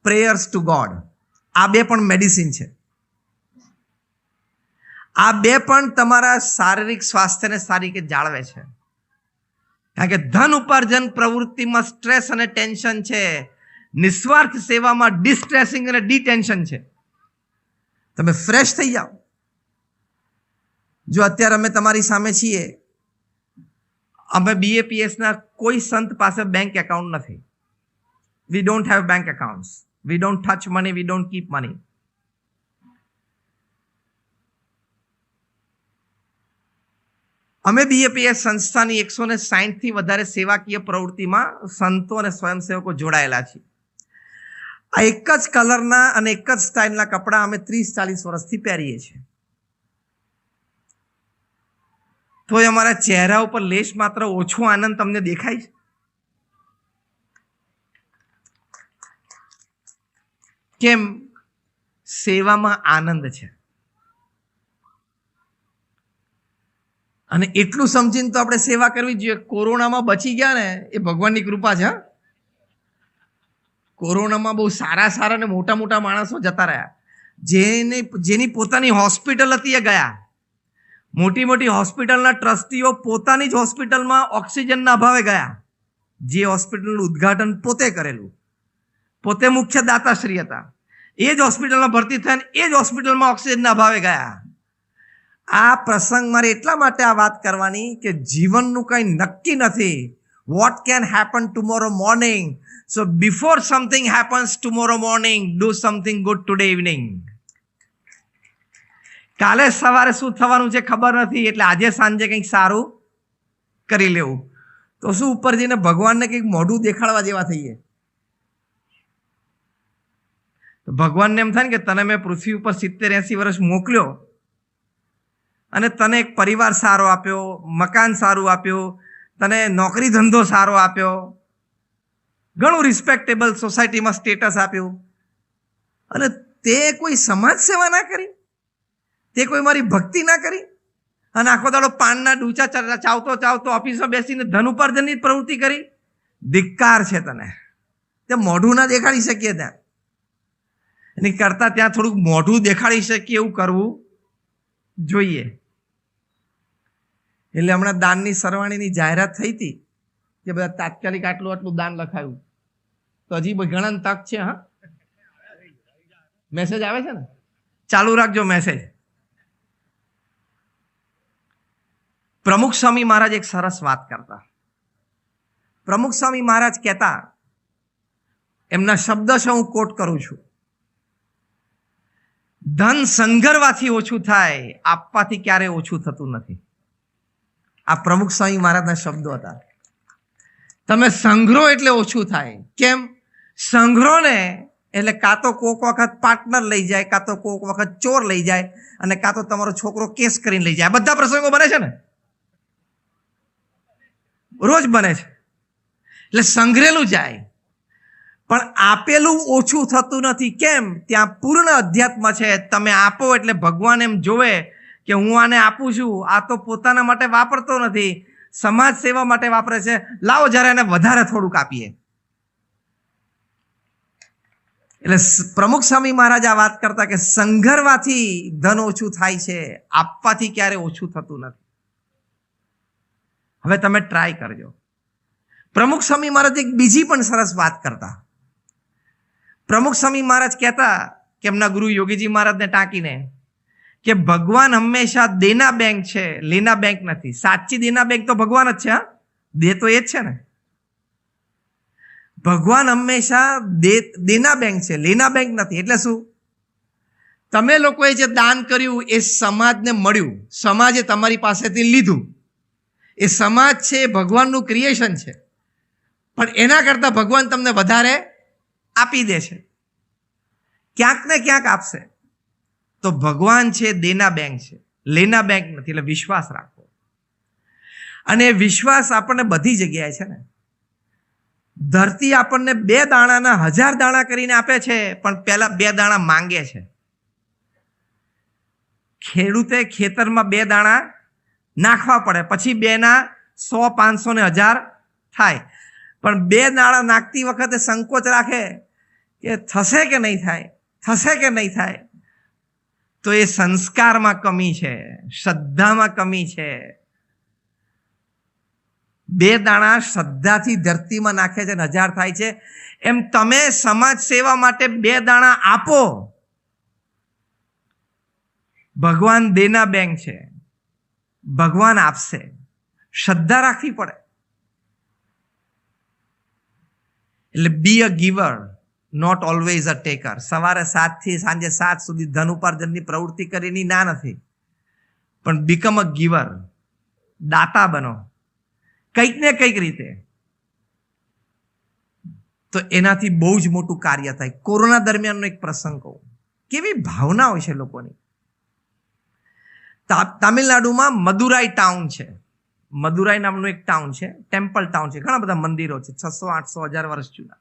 પ્રેયર્સ ટુ ગોડ. આ 2 પણ મેડિસિન છે. આ 2 પણ તમારા શારીરિક સ્વાસ્થ્યને સારી રીતે જાળવે છે. કારણ કે ધન ઉપાર્જન પ્રવૃત્તિમાં સ્ટ્રેસ અને ટેન્શન છે, નિસ્વાર્થ સેવામાં ડિસ્ટ્રેસિંગ અને ડિટેન્શન છે. તમે ફ્રેશ થઈ જાઓ. જો અત્યારે અમે તમારી સામે છીએ, અમે BAPS ના કોઈ સંત પાસે બેંક એકાઉન્ટ નથી. We don't have bank accounts. We don't touch money. We don't keep money. અમે BAPS સંસ્થાની 160 થી વધારે સેવાકીય પ્રવૃત્તિમાં સંતો અને સ્વયંસેવકો જોડાયેલા છીએ. આ એક જ કલરના અને એક જ સ્ટાઇલના કપડાં અમે 30-40 વર્ષથી પહેરીએ છીએ. તો અમારા ચહેરા ઉપર લેશ માત્ર ઓછો આનંદ તમને દેખાય છે? કેમ? સેવામાં આનંદ છે. અને એટલું સમજીને તો આપણે સેવા કરવી જોઈએ. કોરોનામાં બચી ગયા ને એ ભગવાનની કૃપા છે. કોરોનામાં બહુ સારા ને મોટા માણસો જતા રહ્યા. જેની પોતાની હોસ્પિટલ હતી એ ગયા. મોટી હોસ્પિટલના ટ્રસ્ટીઓ પોતાની જ હોસ્પિટલમાં ઓક્સિજનના અભાવે ગયા. જે હોસ્પિટલનું ઉદ્ઘાટન પોતે કરેલું, પોતે મુખ્ય દાતાશ્રી હતા, એ જ હોસ્પિટલમાં ભરતી થયા ને એ જ હોસ્પિટલમાં ઓક્સિજનના અભાવે ગયા. આ પ્રસંગ મારે એટલા માટે આ વાત કરવાની કે જીવનનું કંઈ નક્કી નથી. What can happen tomorrow morning? So before something happens tomorrow morning, do something good today evening. કાલે સવારે શું થવાનું છે ખબર નથી, એટલે આજે સાંજે કંઈક સારું કરી લેવું. તો શું ઉપર જઈને ભગવાનને કંઈક મોઢું દેખાડવા જેવા થઈએ? તો ભગવાનને એમ થાય ને કે તને મેં પૃથ્વી ઉપર 70-80 વર્ષ મોકલ્યો અને તને એક પરિવાર સારો આપ્યો, મકાન સારું આપ્યું, તને નોકરી ધંધો સારો આપ્યો, ઘણું રિસ્પેક્ટેબલ સોસાયટીમાં સ્ટેટસ આપ્યું, અને તે કોઈ સમાજ સેવા ના કરી, તે કોઈ મારી ભક્તિ ના કરી, અને આખો દાડો પાનના ડૂચા ચાવતો ઓફિસમાં બેસીને ધન ઉપાર્જનની પ્રવૃત્તિ કરી. ધિક્કાર છે તને. તે મોઢું ના દેખાડી શકીએ ત્યાં, એની કરતા ત્યાં થોડુંક મોઢું દેખાડી શકીએ એવું કરવું જોઈએ. એટલે હમણાં દાનની સરવાણીની જાહેરાત થઈ હતી કે બધા તાત્કાલિક આટલું દાન લખાયું. તો હજી ઘણા તક છે. હા, મેસેજ આવે છે ને, ચાલુ રાખજો મેસેજ. પ્રમુખ સ્વામી મહારાજ એક સરસ વાત કરતા. પ્રમુખ સ્વામી મહારાજ કહેતા, એમના શબ્દ છે, હું કોટ કરું છું: ધન સંઘરવાથી ઓછું થાય, આપવાથી ક્યારે ઓછું થતું નથી. આ પ્રમુખ સ્વામી મહારાજના શબ્દો હતા. તમે સંઘરો એટલે ઓછું થાય. કેમ? સંઘરો ને એટલે કાં તો કોક વખત પાર્ટનર લઈ જાય, કાં તો કોક વખત ચોર લઈ જાય, અને કાં તો તમારો છોકરો કેસ કરીને લઈ જાય. બધા પ્રસંગો બને છે ને, રોજ બને છે. એટલે સંઘરેલું જાય, પણ આપેલું ઓછું થતું નથી. કેમ? ત્યાં પૂર્ણ અધ્યાત્મ છે. તમે આપો એટલે ભગવાન એમ જોવે કે હું આને આપું છું, આ તો પોતાના માટે વાપરતો નથી, સમાજ સેવા માટે વાપરે છે, લાવો જરા એને વધારે થોડુંક આપીએ. એટલે પ્રમુખ સ્વામી મહારાજ આ વાત કરતા કે સંઘરવાથી ધન ઓછું થાય છે, આપવાથી ક્યારે ઓછું થતું નથી. હવે તમે ટ્રાય કરજો. પ્રમુખ સ્વામી મહારાજ એક બીજી પણ સરસ વાત કરતા. પ્રમુખ સ્વામી મહારાજ કહેતા કે એમના ગુરુ યોગીજી મહારાજને ટાંકીને કે ભગવાન હંમેશા દેના બેંક છે, લેના બેંક નથી. સાચી દેના બેંક તો ભગવાન જ છે. હા, દે તો એ જ છે ને. ભગવાન હંમેશા દેના બેંક છે, લેના બેંક નથી. એટલે શું? તમે લોકોએ જે દાન કર્યું એ સમાજને મળ્યું, સમાજે તમારી પાસેથી લીધું. એ સમાજ છે, એ ભગવાનનું ક્રિએશન છે, પણ એના કરતા ભગવાન તમને વધારે આપી દે છે. ક્યાંક ને ક્યાંક આપશે. તો ભગવાન છે દેના બેંક છે, લેના બેંક નથી. એટલે વિશ્વાસ રાખો. અને વિશ્વાસ આપણને બધી જગ્યાએ છે ને. ધરતી આપણને 2 દાણાના 1000 દાણા કરીને આપે છે, પણ પહેલા 2 દાણા માંગે છે. ખેડૂતે ખેતરમાં 2 દાણા નાખવા પડે, પછી 2 ના 100, 500 ને 1000 થાય. પણ 2 દાણા નાખતી વખતે સંકોચ રાખે કે થશે કે નહીં થાય, થશે કે નહીં થાય. તો એ સંસ્કારમાં કમી છે, શ્રદ્ધામાં કમી છે. 2 દાણા શ્રદ્ધાથી ધરતીમાં નાખે છે ને 1000 થાય છે. એમ તમે સમાજ સેવા માટે 2 દાણા આપો ભગવાન દેના બેંક છે, ભગવાન આપશે, શ્રદ્ધા રાખવી પડે. એટલે be a giver, not always a taker. સવારે 7 થી સાંજે 7 સુધી ધન ઉપાર્જનની પ્રવૃત્તિ કરીની ના નથી, પણ બીકમ અ ગીવર, દાતા બનો કંઈક ને કંઈક રીતે, તો એનાથી બહુ જ મોટું કાર્ય થાય. કોરોના દરમિયાનનો એક પ્રસંગ કહું, કેવી ભાવના હોય છે લોકોની. તામિલનાડુમાં મદુરાઈ ટાઉન છે, મદુરાઈ નામનું એક ટાઉન છે, ટેમ્પલ ટાઉન છે, ઘણા બધા મંદિરો છે, 600, 800, 1000 વર્ષ જૂના.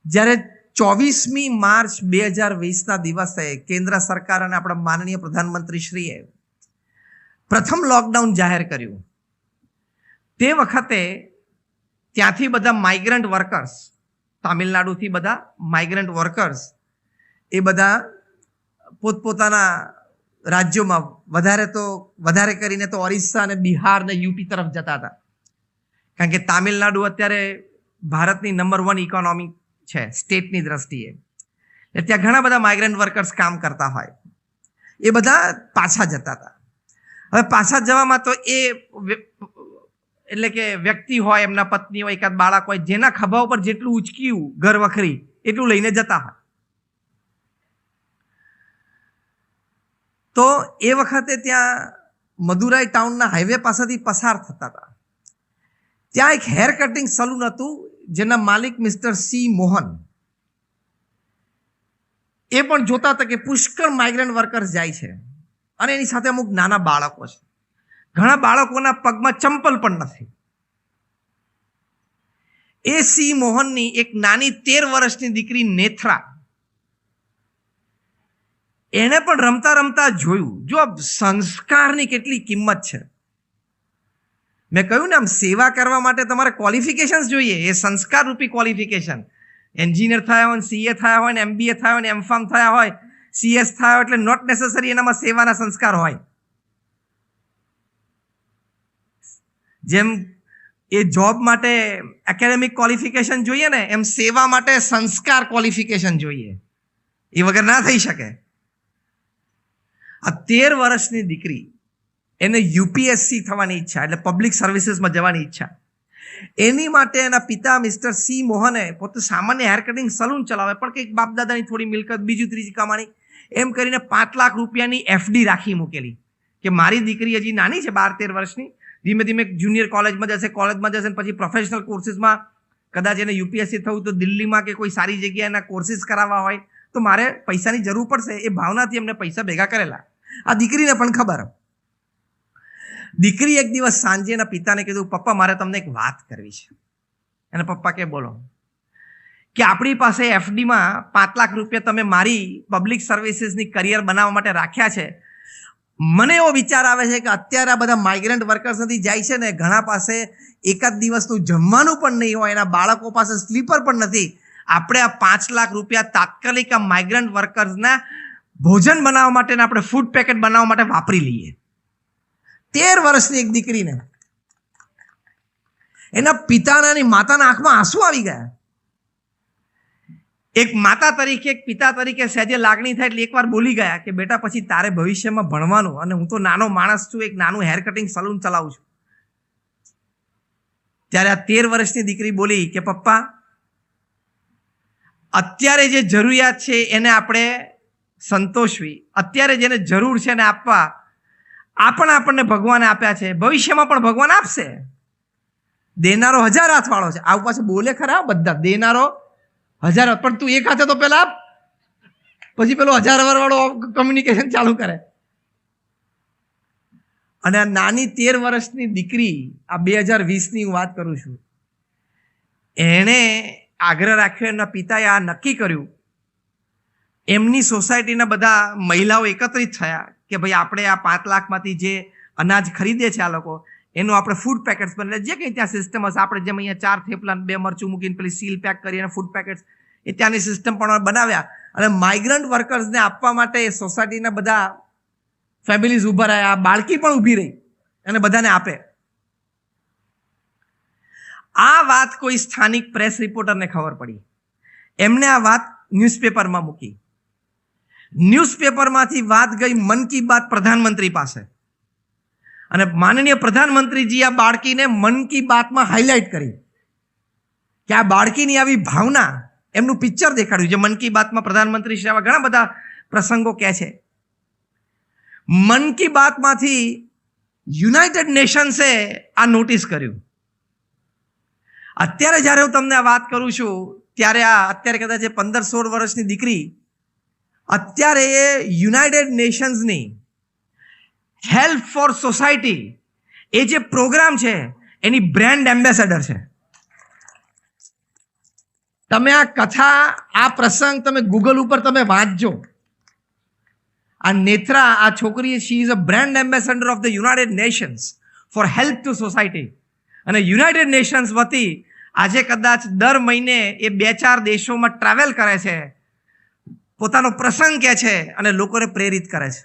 જ્યારે 24મી માર્ચ 2020ના દિવસે કેન્દ્ર સરકાર અને આપણા માનનીય પ્રધાનમંત્રી શ્રીએ પ્રથમ લોકડાઉન જાહેર કર્યું, તે વખતે ત્યાંથી બધા માઇગ્રન્ટ વર્કર્સ, તામિલનાડુથી બધા માઇગ્રન્ટ વર્કર્સ, એ બધા પોતપોતાના રાજ્યોમાં, વધારે કરીને તો ઓરિસ્સા અને બિહાર ને યુપી તરફ જતા હતા. કારણ કે તામિલનાડુ અત્યારે ભારતની નંબર 1 ઇકોનોમી છે સ્ટેટની દ્રષ્ટિએ. ત્યાં ઘણા બધા માઇગ્રન્ટ વર્કર્સ કામ કરતા હોય, એ બધા પાછા જતા હતા. હવે પાછા જવામાં તો એ એટલે કે વ્યક્તિ હોય, એમના પત્ની હોય, એકાદ બાળક હોય, જેના ખભા ઉપર જેટલું ઉચક્યું ઘર વખરી એટલું લઈને જતા હોય. તો એ વખતે ત્યાં મદુરાઈ ટાઉનના હાઈવે પાસેથી પસાર થતા હતા. ત્યાં એક હેર કટિંગ સલૂન હતું, જેના માલિક મિસ્ટર સી મોહન. એ પણ જોતા હતા કે પુષ્કળ માઇગ્રન્ટ વર્કર્સ જાય છે અને એની સાથે અમુક નાના બાળકો છે. ઘણા બાળકોના પગમાં ચંપલ પણ નથી. એ સી મોહનની એક નાની 13 વર્ષની દીકરી નેથરા, એને પણ રમતા રમતા જોયું. જો સંસ્કારની કેટલી કિંમત છે. મેં કહ્યું ને, આમ સેવા કરવા માટે તમારે ક્વોલિફિકેશન્સ જોઈએ. એ સંસ્કાર રૂપી ક્વોલિફિકેશન. એન્જિનિયર થયા હોય, સીએ થયા હોય, MBA થયા હોય, એમફાર્મ થયા હોય, CS થયા હોય, એટલે નોટ નેસેસરી એનામાં સેવાના સંસ્કાર હોય. જેમ એ જોબ માટે એકેડેમિક ક્વોલિફિકેશન જોઈએ ને, એમ સેવા માટે સંસ્કાર ક્વોલિફિકેશન જોઈએ. એ વગર ના થઈ શકે. આ 13 વર્ષની દીકરી, એને UPSC થવાની ઈચ્છા, એટલે પબ્લિક સર્વિસીસમાં જવાની ઈચ્છા. એની માટે એના પિતા મિસ્ટર સી મોહને પોતે સામાન્ય હેર કટિંગ સલૂન ચલાવે, પણ કંઈક બાપ દાદાની થોડી મિલકત, બીજું ત્રીજી કમાણી, એમ કરીને 5 લાખ રૂપિયાની FD રાખી મૂકેલી કે મારી દીકરી હજી નાની છે, 12-13 વર્ષની, ધીમે ધીમે જુનિયર કોલેજમાં જશે, પછી પ્રોફેશનલ કોર્સિસમાં, કદાચ એને UPSC થવું તો દિલ્હીમાં કે કોઈ સારી જગ્યાએ એના કોર્સિસ કરાવવા હોય તો મારે પૈસાની જરૂર પડશે. એ ભાવનાથી એમને પૈસા ભેગા કરેલા. આ દીકરીને પણ ખબર. દીકરી એક દિવસ સાંજે એના પિતાને કીધું, પપ્પા મારે તમને એક વાત કરવી છે. એના પપ્પા કે બોલો. કે આપણી પાસે FDમાં 5 લાખ રૂપિયા તમે મારી પબ્લિક સર્વિસીસની કરિયર બનાવવા માટે રાખ્યા છે. મને એવો વિચાર આવે છે કે અત્યારે આ બધા માઇગ્રન્ટ વર્કર્સ નથી જાય છે ને, ઘણા પાસે એકાદ દિવસનું જમવાનું પણ નહીં હોય, એના બાળકો પાસે સ્લીપર પણ નથી. આપણે આ 5 લાખ રૂપિયા તાત્કાલિક આ માઇગ્રન્ટ વર્કર્સના ભોજન બનાવવા માટે, આપણે ફૂડ પેકેટ બનાવવા માટે વાપરી લઈએ. 13 વર્ષની એક દીકરીને, એના પિતાના અને માતાના આંખમાં આંસુ આવી ગયા. એક માતા તરીકે, એક પિતા તરીકે સહેજે લાગણી થાય એટલે એકવાર બોલી ગયા કે બેટા પછી તારે ભવિષ્યમાં ભણવાનું, અને હું તો નાનો માણસ છું, એક નાનું હેર કટિંગ સલૂન ચલાવું છું. ત્યારે આ 13 વર્ષની દીકરી બોલી કે પપ્પા, અત્યારે જે જરૂરિયાત છે એને આપણે સંતોષવી, અત્યારે જેને જરૂર છે એને આપવા, આપણને ભગવાને આપ્યા છે, ભવિષ્યમાં પણ ભગવાન આપશે. દેનારો 1000 હાથ વાળો છે. આ પાછું બોલે ખરા બધા, દેનારો 1000, પણ તું એક હાથે તો પેલા આપ, પછી પેલો 1000 વાળો કમ્યુનિકેશન ચાલુ કરે. અને આ નાની 13 વર્ષની દીકરી, આ 2020ની હું વાત કરું છું, એણે આગ્રહ રાખ્યો, એના પિતાએ આ નક્કી કર્યું. એમની સોસાયટીના બધા મહિલાઓ એકત્રિત થયા કે ભાઈ આપણે આ 5 લાખમાંથી જે અનાજ ખરીદે છે આ લોકો, એનું આપણે ફૂડ પેકેટ્સ બને, જે કંઈ ત્યાં સિસ્ટમ હશે, આપણે જેમ અહીંયા 4 થેપલા 2 મરચું મૂકીને પેલી સીલ પેક કરી અને ફૂડ પેકેટ્સ, એ ત્યાંની સિસ્ટમ પણ બનાવ્યા. અને માઇગ્રન્ટ વર્કર્સને આપવા માટે સોસાયટીના બધા ફેમિલીઝ ઊભા રહ્યા, બાળકી પણ ઊભી રહી અને બધાને આપે. આ વાત કોઈ સ્થાનિક પ્રેસ રિપોર્ટરને ખબર પડી. એમણે આ વાત ન્યૂઝપેપરમાં મૂકી. ન્યૂઝપેપરમાંથી વાત ગઈ મન કી બાત પ્રધાનમંત્રી પાસે, અને માનનીય પ્રધાનમંત્રીજી આ બાળકીને મન કી બાતમાં હાઇલાઇટ કરી કે આ બાળકીની આવી ભાવના, એમનું પિક્ચર દેખાડ્યું છે મન કી બાતમાં. પ્રધાનમંત્રી શ્રી આવા ઘણા બધા પ્રસંગો કહે છે. મન કી બાતમાંથી યુનાઇટેડ નેશન્સે આ નોટિસ કર્યું. અત્યારે જ્યારે હું તમને આ વાત કરું છું ત્યારે અત્યારે કદાચ 15-16 વર્ષની દીકરી અત્યારે એ યુનાઇટેડ નેશન્સની હેલ્પ ફોર સોસાયટી એ જે પ્રોગ્રામ છે એની બ્રાન્ડ એમ્બેસેડર છે. તમે આ કથા, આ પ્રસંગ તમે ગૂગલ ઉપર તમે વાંચજો. આ નેત્રા, આ છોકરી, she is a brand ambassador of the United Nations for help to society. અને યુનાઇટેડ નેશન્સ વતી આજે કદાચ દર મહિને એ 2-4 દેશોમાં ટ્રાવેલ કરે છે, પોતાનો પ્રસંગ કહે છે અને લોકોને પ્રેરિત કરે છે.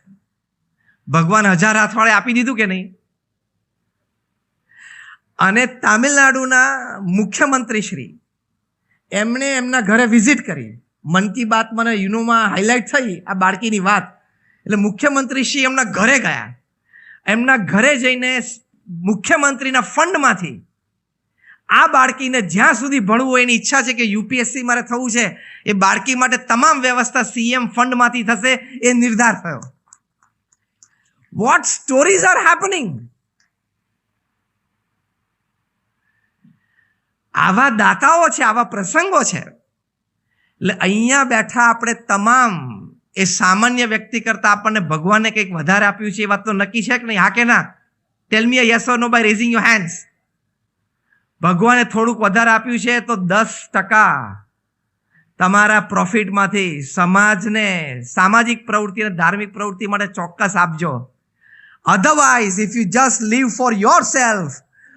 ભગવાન 1000 હાથવાળે આપી દીધું કે નહીં? અને તામિલનાડુના મુખ્યમંત્રી શ્રી એમણે એમના ઘરે વિઝિટ કરી. મન કી બાત મને યુનોમાં હાઇલાઇટ થઈ આ બાળકીની વાત, એટલે મુખ્યમંત્રી શ્રી એમના ઘરે ગયા. એમના ઘરે જઈને મુખ્યમંત્રીના ફંડમાંથી આ બાળકીને જ્યાં સુધી ભણવું એની ઈચ્છા છે કે યુપીએસસી મારે થવું છે, એ બાળકી માટે તમામ વ્યવસ્થા સીએમ ફંડમાંથી થશે, એ નિર્ધાર થયો. What stories are happening? આવા દાતાઓ છે, આવા પ્રસંગો છે. એટલે અહીંયા બેઠા આપણે તમામ એ સામાન્ય વ્યક્તિ કરતા આપણને ભગવાને કંઈક વધારે આપ્યું છે, એ વાત તો નક્કી છે કે નહીં? હા કે ના? Tell me yes or no by raising your hands. ભગવાને થોડુંક વધારે આપ્યું છે તો 10% તમારા પ્રોફિટમાંથી સમાજને, સામાજિક પ્રવૃત્તિ અને ધાર્મિક પ્રવૃત્તિ માટે ચોક્કસ આપજો. Otherwise if you just leave for yourself,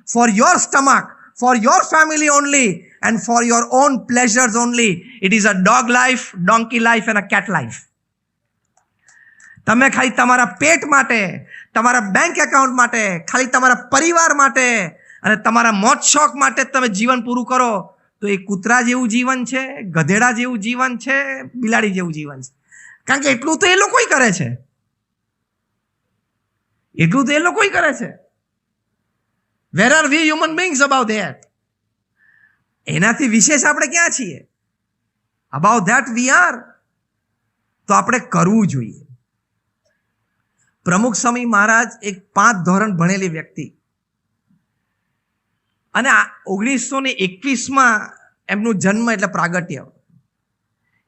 for your stomach, for your family only and for your own pleasures only, it is a dog life, donkey life and a cat life. તમે ખાલી તમારા પેટ માટે, તમારા bank account માટે, ખાલી તમારા પરિવાર માટે અને તમારા મોજ શોખ માટે તમે જીવન પૂરું કરો તો એ કૂતરા જેવું જીવન છે, ગધેડા જેવું જીવન છે, બિલાડી જેવું જીવન છે. કારણ કે એટલું તો એ લોકોય કરે છે, એટલું તો એ લોકોય કરે છે. Where are we human beings about that? એનાથી વિશેષ આપણે ક્યાં છીએ? About that we are. તો આપણે કરવું જોઈએ. પ્રમુખ સ્વામી મહારાજ એક 5 ધોરણ ભણેલી વ્યક્તિ, અને 1921માં એમનું જન્મ એટલે પ્રાગટ્ય.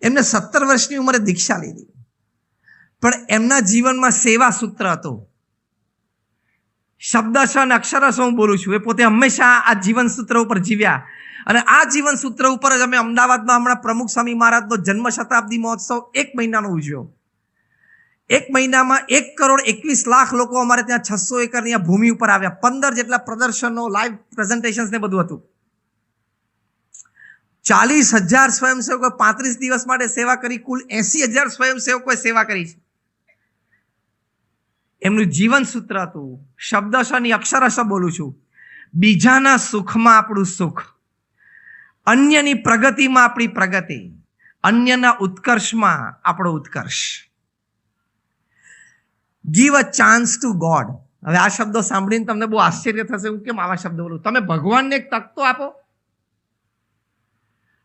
એમને 17 વર્ષની ઉંમરે દીક્ષા લીધી, પણ એમના જીવનમાં સેવા સૂત્ર હતું. શબ્દશ અને અક્ષરશ હું બોલું છું, એ પોતે હંમેશા આ જીવન સૂત્ર ઉપર જીવ્યા. અને આ જીવન સૂત્ર ઉપર જ અમે અમદાવાદમાં હમણાં પ્રમુખ સ્વામી મહારાજનો જન્મ શતાબ્દી મહોત્સવ 1 મહિનાનો ઉજવ્યો. 1 મહિનામાં 1,21,00,000 લોકો અમારે ત્યાં 600 એકરની ભૂમિ ઉપર આવ્યા. 15 જેટલા પ્રદર્શનો, લાઈવ પ્રેઝન્ટેશન્સ ને બધું હતું. 40,000 સ્વયંસેવકોએ 35 દિવસ માટે સેવા કરી. કુલ 80,000 સ્વયંસેવકોએ સેવા કરી છે. એમનું જીવન સૂત્ર હતું, શબ્દશની અક્ષરશ બોલું છું, બીજાના સુખમાં આપણું સુખ, અન્યની પ્રગતિમાં આપણી પ્રગતિ, અન્યના ઉત્કર્ષમાં આપણો ઉત્કર્ષ. Give a chance to God. હવે આ શબ્દો સાંભળીને તમને બહુ આશ્ચર્ય થશે, હું કેમ આવા શબ્દો બોલું? તમે ભગવાનને એક તક તો આપો.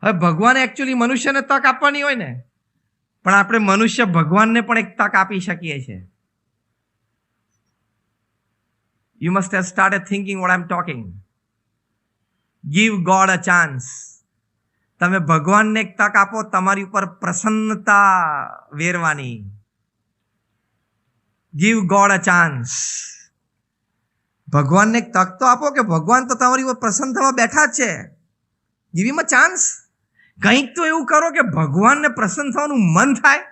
હવે ભગવાને એકચ્યુઅલી મનુષ્યને તક આપવાની હોય ને, પણ આપણે મનુષ્ય ભગવાનને પણ એક તક આપી શકીએ છીએ. You must have started thinking what I'm talking. Give God a chance. તમે ભગવાનને એક તક આપો તમારી ઉપર પ્રસન્નતા વેરવાની. Give God a chance. ભગવાનને એક તક તો આપો કે ભગવાન તો તમારી ઉપર પ્રસન્ન થવા બેઠા જ છે. Give him a chance. કંઈક તો એવું કરો કે ભગવાનને પ્રસન્ન થવાનું મન થાય.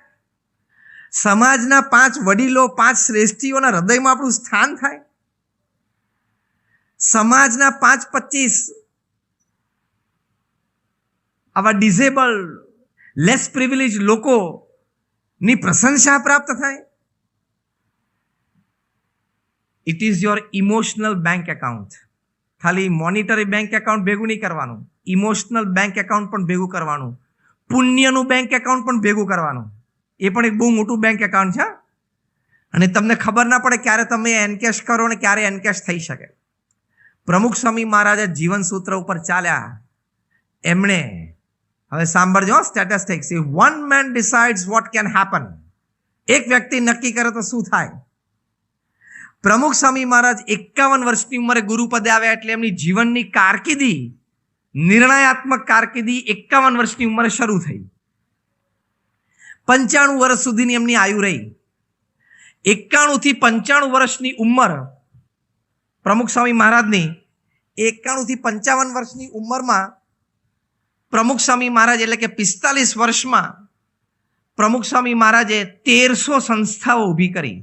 સમાજના 5 વડીલો, 5 શ્રેષ્ઠીઓના હૃદયમાં આપણું સ્થાન થાય. સમાજના 5-25 આવા ડિઝેબલ, લેસ પ્રિવિલેજ લોકોની પ્રશંસા પ્રાપ્ત થાય. It is your emotional bank account. ખાલી મોનિટરી બેંક એકાઉન્ટ ભેગું નહીં કરવાનું, ઇમોશનલ બેંક એકાઉન્ટ પણ ભેગું કરવાનું, પુણ્યનું બેંક એકાઉન્ટ પણ ભેગું કરવાનું. એ પણ એક બહુ મોટું બેંક એકાઉન્ટ છે, અને તમને ખબર ના પડે ક્યારે તમે એનકેશ કરો ને ક્યારે એનકેશ થઈ શકે. પ્રમુખ સ્વામી મહારાજે જીવન સૂત્ર ઉપર ચાલ્યા. એમણે, હવે સાંભળજો statistics, if one man ડિસાઇડ્સ what can happen, એક વ્યક્તિ નક્કી કરે તો શું થાય. પ્રમુખ સ્વામી મહારાજ 51 વર્ષની ઉંમરે ગુરુપદે આવ્યા, એટલે એમની જીવનની કારકિર્દી, નિર્ણયાત્મક કારકિર્દી 51 વર્ષની ઉંમરે શરૂ થઈ. 95 વર્ષ સુધીની એમની આયુ રહી. 91 થી 95 વર્ષની ઉંમર પ્રમુખ સ્વામી મહારાજની, 91 થી 55 વર્ષની ઉંમરમાં પ્રમુખ સ્વામી મહારાજ, એટલે કે 45 વર્ષમાં પ્રમુખ સ્વામી મહારાજે 1300 સંસ્થાઓ ઊભી કરી.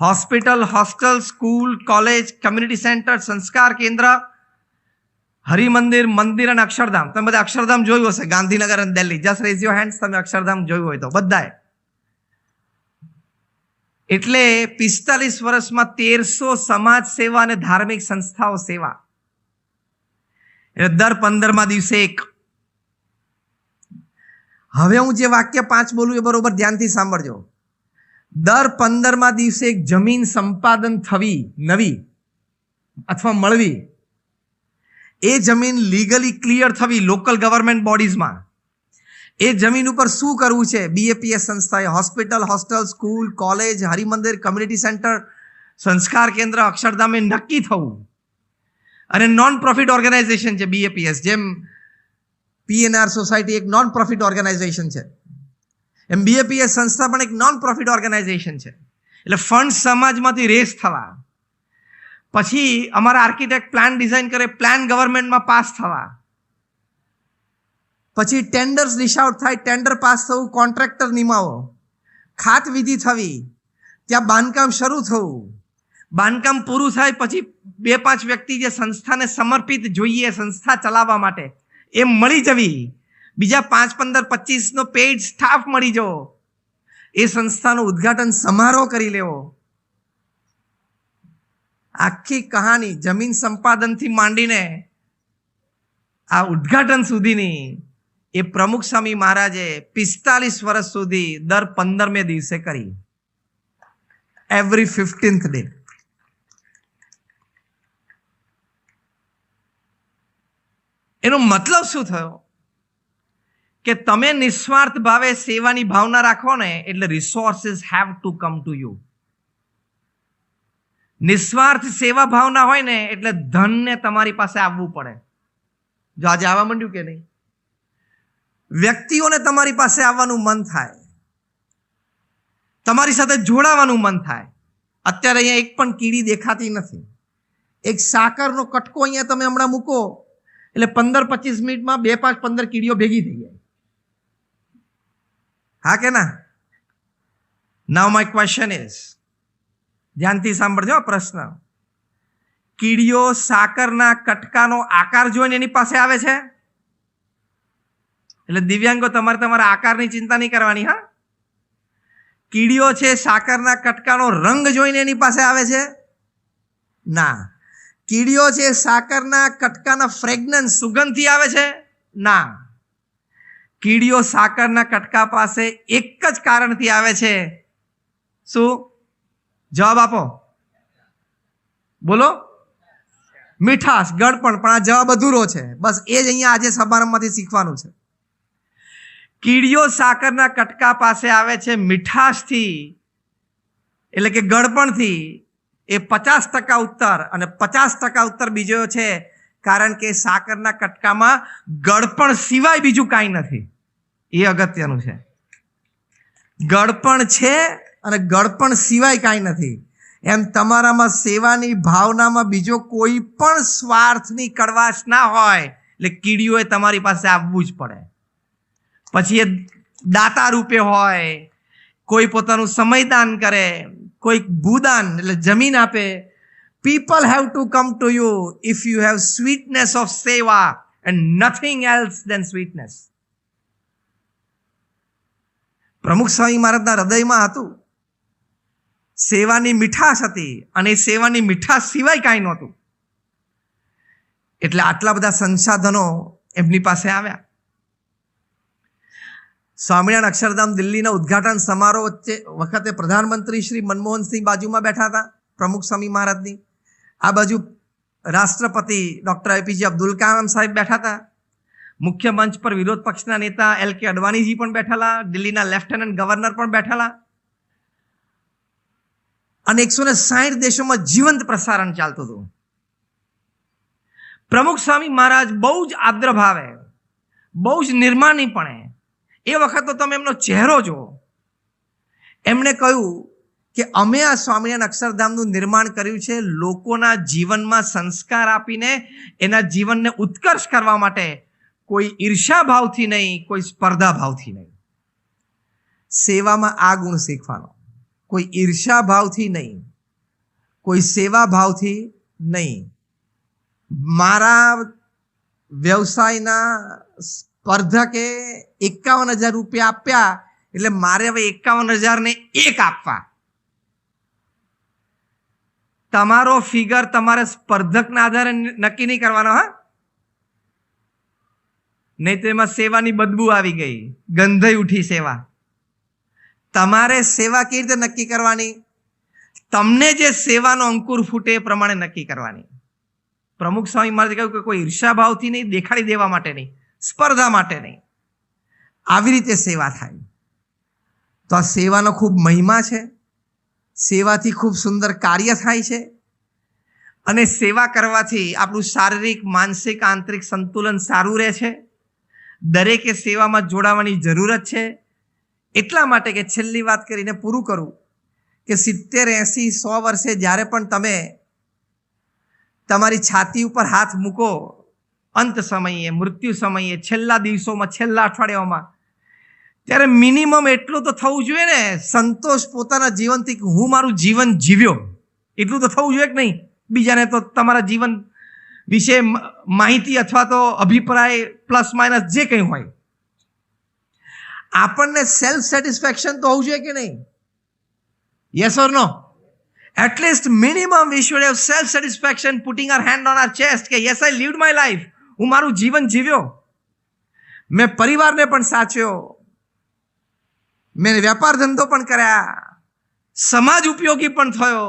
Hospital, hostel, school, college, community centre, સંસ્કાર કેન્દ્ર, હરિમંદિર, મંદિર અને અક્ષરધામ. તમે બધા અક્ષરધામ જોયું હશે, ગાંધીનગર અને Delhi. Just rays your hands તમે અક્ષરધામ જોયું હોય તો બધાએ. એટલે 45 વર્ષમાં 1300 સમાજ સેવા અને ધાર્મિક સંસ્થાઓ સેવા. એટલે દર 15મા દિવસે એક. હવે હું જે વાક્ય 5 બોલું એ બરોબર ધ્યાનથી સાંભળજો. દર 15મા દિવસે એક જમીન સંપાદન થવી, નવી અથવા મળવી. એ જમીન લીગલી ક્લિયર થવી લોકલ ગવર્મેન્ટ બોડીઝમાં. એ જમીન ઉપર શું કરવું છે, BAPS સંસ્થાએ હોસ્પિટલ, હોસ્ટેલ, સ્કૂલ, કોલેજ, હરિમંદિર, કમ્યુનિટી સેન્ટર, સંસ્કાર કેન્દ્ર, અક્ષરધામે નક્કી થવું. અને નોન પ્રોફિટ ઓર્ગેનાઇઝેશન છે BAPS, જેમ PNR સોસાયટી એક નોન પ્રોફિટ ઓર્ગેનાઇઝેશન છે, એમ BAPS સંસ્થા પણ એક નોન પ્રોફિટ ઓર્ગેનાઇઝેશન છે. એટલે ફંડ સમાજમાંથી રેસ થવા, પછી અમારા આર્કિટેક્ટ પ્લાન ડિઝાઇન કરે, પ્લાન ગવર્મેન્ટમાં પાસ થવા, પછી ટેન્ડર્સ ડિશ આઉટ થાય, ટેન્ડર પાસ થવું, કોન્ટ્રાક્ટર નિમાવો, ખાત વિધિ થવી, ત્યાં બાંધકામ શરૂ થવું, બાંધકામ પૂરું થાય પછી 2-5 વ્યક્તિ જે સંસ્થાને સમર્પિત જોઈએ સંસ્થા ચલાવવા માટે, એ મળી જવી, બીજા 5-15-25નો પેઇડ સ્ટાફ મળી જવો, એ સંસ્થાનું ઉદ્ઘાટન સમારોહ કરી લેવો. આખી કહાની જમીન સંપાદનથી માંડીને આ ઉદ્ઘાટન સુધીની એ પ્રમુખ સ્વામી મહારાજે 45 વર્ષ સુધી દર 15મે દિવસે કરી. Every 15th day. એનો મતલબ શું થયો કે તમે નિસ્વાર્થ ભાવે સેવાની ભાવના રાખો ને, એટલે resources have to come to you. નિસ્વાર્થ સેવા ભાવના હોય ને એટલે ધનને તમારી પાસે આવવું પડે. જો આજે આવવા માંડ્યું કે નહીં, વ્યક્તિઓને તમારી પાસે આવવાનું મન થાય, તમારી સાથે જોડાવાનું મન થાય. અત્યારે અહીંયા એક પણ કીડી દેખાતી નથી. એક સાકરનો કટકો અહીંયા તમે હમણાં મૂકો એટલે 15-25 મિનિટમાં 2-5-15 કીડીઓ ભેગી થઈ જાય. હા કે ના? નાઉ માય ક્વેશ્ચન ઇઝ, ધ્યાનથી સાંભળજો પ્રશ્ન. કીડીઓ સાકરના કટકાનો આકાર જોઈને એની પાસે આવે છે? એટલે દિવ્યાંગો તમારે તમારા આકારની ચિંતા નહીં કરવાની. હા, કીડીઓ છે સાકરના કટકાનો રંગ જોઈને એની પાસે આવે છે? ના. કીડીઓ છે સાકરના કટકાના ફ્રેગ્રન્સ, સુગંધથી આવે છે? ના. કીડીઓ સાકરના કટકા પાસે એક જ કારણથી આવે છે. શું? જવાબ આપો, બોલો. મીઠાશ, ગળપણ. પણ આ જવાબ અધૂરો છે. બસ એ જ અહીંયા આજે સમારંભમાંથી શીખવાનું છે. કીડીઓ સાકરના કટકા પાસે આવે છે મીઠાશથી, એટલે કે ગળપણથી. એ 50% ઉત્તર, અને 50% ઉત્તર બીજો છે કારણ કે સાકરના કટકામાં ગળપણ સિવાય બીજું કાંઈ નથી. એ અગત્યનું છે. ગળપણ છે અને ગળપણ સિવાય કાંઈ નથી. એમ તમારામાં સેવાની ભાવનામાં બીજો કોઈ પણ સ્વાર્થની કડવાશ ના હોય એટલે કીડીઓએ તમારી પાસે આવવું જ પડે. પછી એ દાતા રૂપે હોય, કોઈ પોતાનું સમયદાન કરે, કોઈ ભૂદાન એટલે જમીન આપે. People have to come to you if you have sweetness of seva and nothing else than sweetness. Pramukh Swami મહારાજના હૃદયમાં હતું, સેવાની મીઠાશ હતી, અને સેવાની મીઠાશ સિવાય કાંઈ નહોતું. એટલે આટલા બધા સંસાધનો એમની પાસે આવ્યા. સ્વામિનારાયણ અક્ષરધામ દિલ્હીના ઉદ્ઘાટન સમારોહ વખતે પ્રધાનમંત્રી શ્રી મનમોહનસિંહ બાજુમાં બેઠા હતા, પ્રમુખ સ્વામી મહારાજની. આ બાજુ રાષ્ટ્રપતિ ડૉક્ટર એપીજે અબ્દુલ કલામ સાહેબ બેઠા હતા. મુખ્ય મંચ પર વિરોધ પક્ષના નેતા LK અડવાણીજી પણ બેઠેલા, દિલ્હીના લેફ્ટનન્ટ ગવર્નર પણ બેઠેલા અને 160 દેશોમાં જીવંત પ્રસારણ ચાલતું હતું. પ્રમુખ સ્વામી મહારાજ બહુ જ આદ્ર ભાવે, બહુ જ નિર્માણીપણે, એ વખત તો તમે એમનો ચહેરો જુઓ, એમણે કહ્યું કે અમે આ સ્વામિનારાયણ અક્ષરધામનું નિર્માણ કર્યું છે લોકોના જીવનમાં સંસ્કાર આપીને એના જીવનને ઉત્કર્ષ કરવા માટે, કોઈ ઈર્ષા ભાવથી નહીં, કોઈ સ્પર્ધા ભાવથી નહીં. સેવામાં આ ગુણ શીખવાનો, કોઈ ઈર્ષા ભાવથી નહીં, કોઈ સેવા ભાવથી નહીં. મારા વ્યવસાયના સ્પર્ધકે 51,000 રૂપિયા આપ્યા એટલે મારે હવે 51,000 ને 1 આપવા. તમારો ફિગર તમારે સ્પર્ધકના આધારે નક્કી નહીં કરવાનો, હા, નહીં તો એમાં સેવાની બદબુ આવી ગઈ, ગંધઈ ઉઠી સેવા. તમારે સેવા કેવી રીતે નક્કી કરવાની? તમને જે સેવાનો અંકુર ફૂટે એ પ્રમાણે નક્કી કરવાની. પ્રમુખ સ્વામી મહારાજે કહ્યું કે કોઈ ઈર્ષા ભાવથી નહીં, દેખાડી દેવા માટે નહીં, સ્પર્ધા માટે નહીં, આવી રીતે સેવા થાય. તો આ સેવાનો ખૂબ મહિમા છે. સેવાથી ખૂબ સુંદર કાર્ય થાય છે અને સેવા કરવાથી આપણું શારીરિક, માનસિક, આંતરિક સંતુલન સારું રહે છે. દરેકે સેવામાં જોડાવાની જરૂરત છે. એટલા માટે કે છેલ્લી વાત કરીને પૂરું કરું કે 70, 80, 100 વર્ષે જ્યારે પણ તમે તમારી છાતી ઉપર હાથ મૂકો, અંત સમયે, મૃત્યુ સમયે, છેલ્લા દિવસોમાં, છેલ્લા અઠવાડિયાઓમાં, ત્યારે મિનિમમ એટલું તો થવું જોઈએ ને, સંતોષ પોતાના જીવનથી કે હું મારું જીવન જીવ્યો, એટલું તો થવું જોઈએ કે નહીં? બીજાને તો તમારા જીવન વિશે માહિતી અથવા તો અભિપ્રાય પ્લસ માઇનસ જે કંઈ હોય, આપણને સેલ્ફ સેટિસ્ફેક્શન તો હોવું જોઈએ કે નહીં? Yes or no? At least minimum we should have self-satisfaction, putting our hand on our chest કે yes, I lived my life. હું મારું જીવન જીવ્યો, મેં પરિવારને પણ સાચ્યો, મેં વ્યાપાર ધંધો પણ કર્યા, સમાજ ઉપયોગી પણ થયો,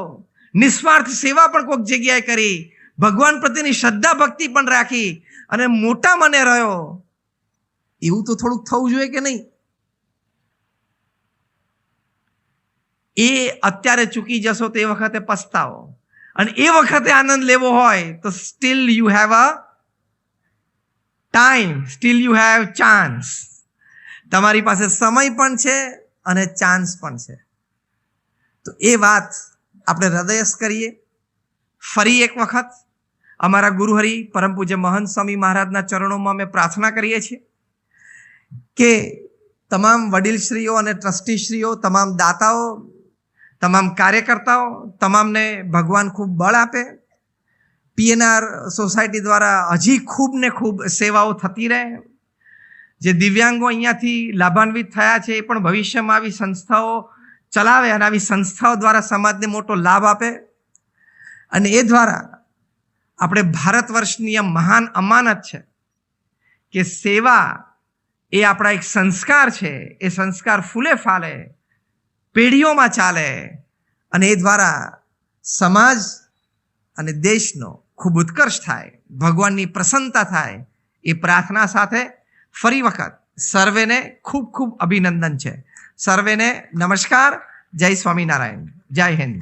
નિસ્વાર્થ સેવા પણ કોઈક જગ્યાએ કરી, ભગવાન પ્રત્યેની શ્રદ્ધા ભક્તિ પણ રાખી અને મોટા મને રહ્યો. એવું તો થોડુંક થવું જોઈએ કે નહીં? એ અત્યારે ચૂકી જશો તો એ વખતે પસ્તાવો, અને એ વખતે આનંદ લેવો હોય તો steel you have a time, steel you have chance. તમારી પાસે સમય પણ છે અને ચાન્સ પણ છે. તો એ વાત આપણે હૃદયસ્થ કરીએ. ફરી એક વખત અમારા ગુરુહરિ પરમ પૂજ્ય મહંત સ્વામી મહારાજના ચરણોમાં અમે પ્રાર્થના કરીએ છીએ કે તમામ વડીલશ્રીઓ અને ટ્રસ્ટીશ્રીઓ, તમામ દાતાઓ, તમામ કાર્યકર્તાઓ, તમામને ભગવાન ખૂબ બળ આપે. PNR સોસાયટી દ્વારા હજી ખૂબ ને ખૂબ સેવાઓ થતી રહે. જે દિવ્યાંગો અહીંયાથી લાભાન્વિત થયા છે એ પણ ભવિષ્યમાં આવી સંસ્થાઓ ચલાવે અને આવી સંસ્થાઓ દ્વારા સમાજને મોટો લાભ આપે. અને એ દ્વારા આપણે ભારત વર્ષની આ મહાન અમાનત છે કે સેવા એ આપણા એક સંસ્કાર છે. એ સંસ્કાર ફૂલે ફાલે, પેઢીઓમાં ચાલે અને એ દ્વારા સમાજ અને દેશનો ખૂબ ઉત્કર્ષ થાય, ભગવાનની પ્રસન્નતા થાય. એ પ્રાર્થના સાથે ફરી વખત સર્વેને ખૂબ ખૂબ અભિનંદન છે. સર્વેને નમસ્કાર. જય સ્વામિનારાયણ. જય હિન્દ.